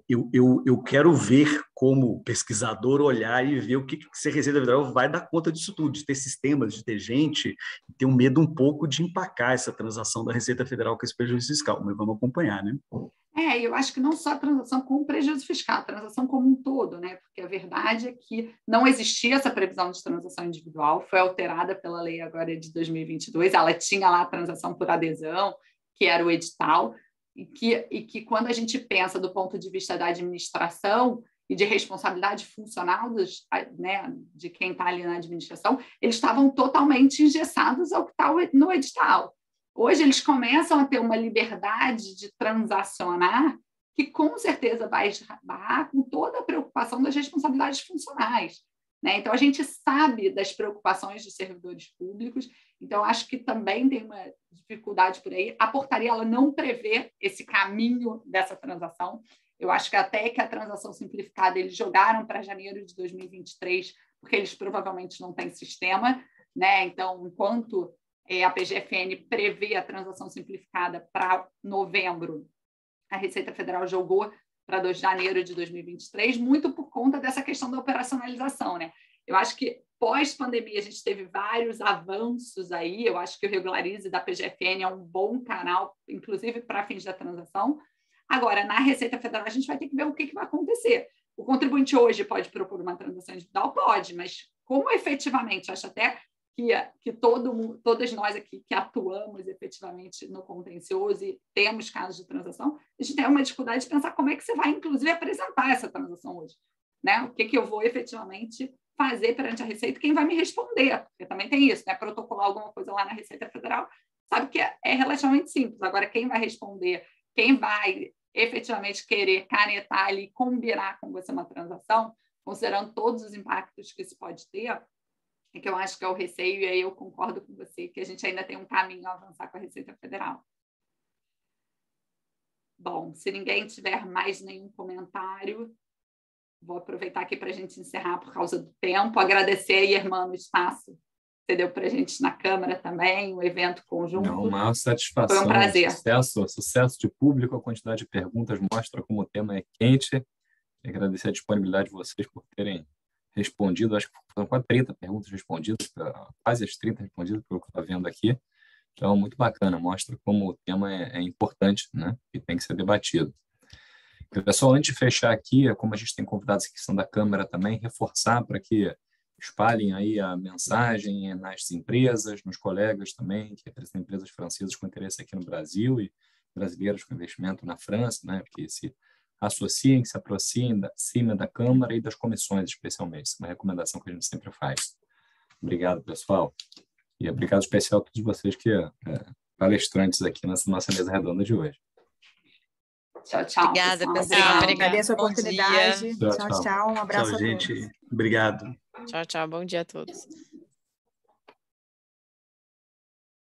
eu quero ver como pesquisador olhar e ver o que a Receita Federal vai dar conta disso tudo, de ter sistemas, de ter gente, e ter um medo um pouco de empacar essa transação da Receita Federal com esse prejuízo fiscal, mas vamos acompanhar, né? Eu acho que não só a transação com prejuízo fiscal, a transação como um todo, né? Porque a verdade é que não existia essa previsão de transação individual, foi alterada pela lei agora de 2022, ela tinha lá a transação por adesão, que era o edital, e que quando a gente pensa do ponto de vista da administração e de responsabilidade funcional né, de quem está ali na administração, eles estavam totalmente engessados ao que está no edital. Hoje eles começam a ter uma liberdade de transacionar que com certeza vai esbarrar com toda a preocupação das responsabilidades funcionais, né? Então, a gente sabe das preocupações dos servidores públicos, então acho que também tem uma dificuldade por aí. A portaria ela não prevê esse caminho dessa transação. Eu acho que até que a transação simplificada eles jogaram para janeiro de 2023, porque eles provavelmente não têm sistema, né? Então, enquanto a PGFN prevê a transação simplificada para novembro, a Receita Federal jogou para 2 de janeiro de 2023, muito por conta dessa questão da operacionalização, né? Eu acho que pós-pandemia a gente teve vários avanços aí, eu acho que o Regularize da PGFN é um bom canal, inclusive para fins da transação. Agora, na Receita Federal, a gente vai ter que ver o que vai acontecer. O contribuinte hoje pode propor uma transação individual? Pode, mas como efetivamente, acho até que todas nós aqui que atuamos efetivamente no contencioso e temos casos de transação, a gente tem uma dificuldade de pensar como é que você vai, inclusive, apresentar essa transação hoje. Né? O que eu vou efetivamente fazer perante a Receita, quem vai me responder, porque também tem isso, né? Protocolar alguma coisa lá na Receita Federal, sabe que é relativamente simples. Agora, quem vai responder, quem vai efetivamente querer canetar ali, combinar com você uma transação, considerando todos os impactos que isso pode ter, é que eu acho que é o receio, e aí eu concordo com você, que a gente ainda tem um caminho a avançar com a Receita Federal. Bom, se ninguém tiver mais nenhum comentário, vou aproveitar aqui para a gente encerrar por causa do tempo. Agradecer aí, irmã, o espaço que você deu para a gente na Câmara também, o evento conjunto. Não, uma satisfação. Foi um prazer. Sucesso de público, a quantidade de perguntas mostra como o tema é quente. E agradecer a disponibilidade de vocês por terem respondido. Acho que foram quase 30 perguntas respondidas, quase as 30 respondidas, pelo que eu estou vendo aqui. Então, muito bacana, mostra como o tema é importante, né? E tem que ser debatido. Pessoal, antes de fechar aqui, como a gente tem convidados que são da Câmara também, reforçar para que espalhem aí a mensagem nas empresas, nos colegas também, que representam empresas francesas com interesse aqui no Brasil e brasileiros com investimento na França, né? Que se associem, que se aproximem da Câmara e das comissões, especialmente. Isso é uma recomendação que a gente sempre faz. Obrigado, pessoal. E obrigado especial a todos vocês que palestrantes aqui nessa nossa mesa redonda de hoje. Tchau, tchau. Obrigada, pessoal. Agradeço a oportunidade. Tchau, Tchau, tchau. Um abraço Tchau, a todos. gente. Obrigado. Tchau, tchau. Bom dia a todos.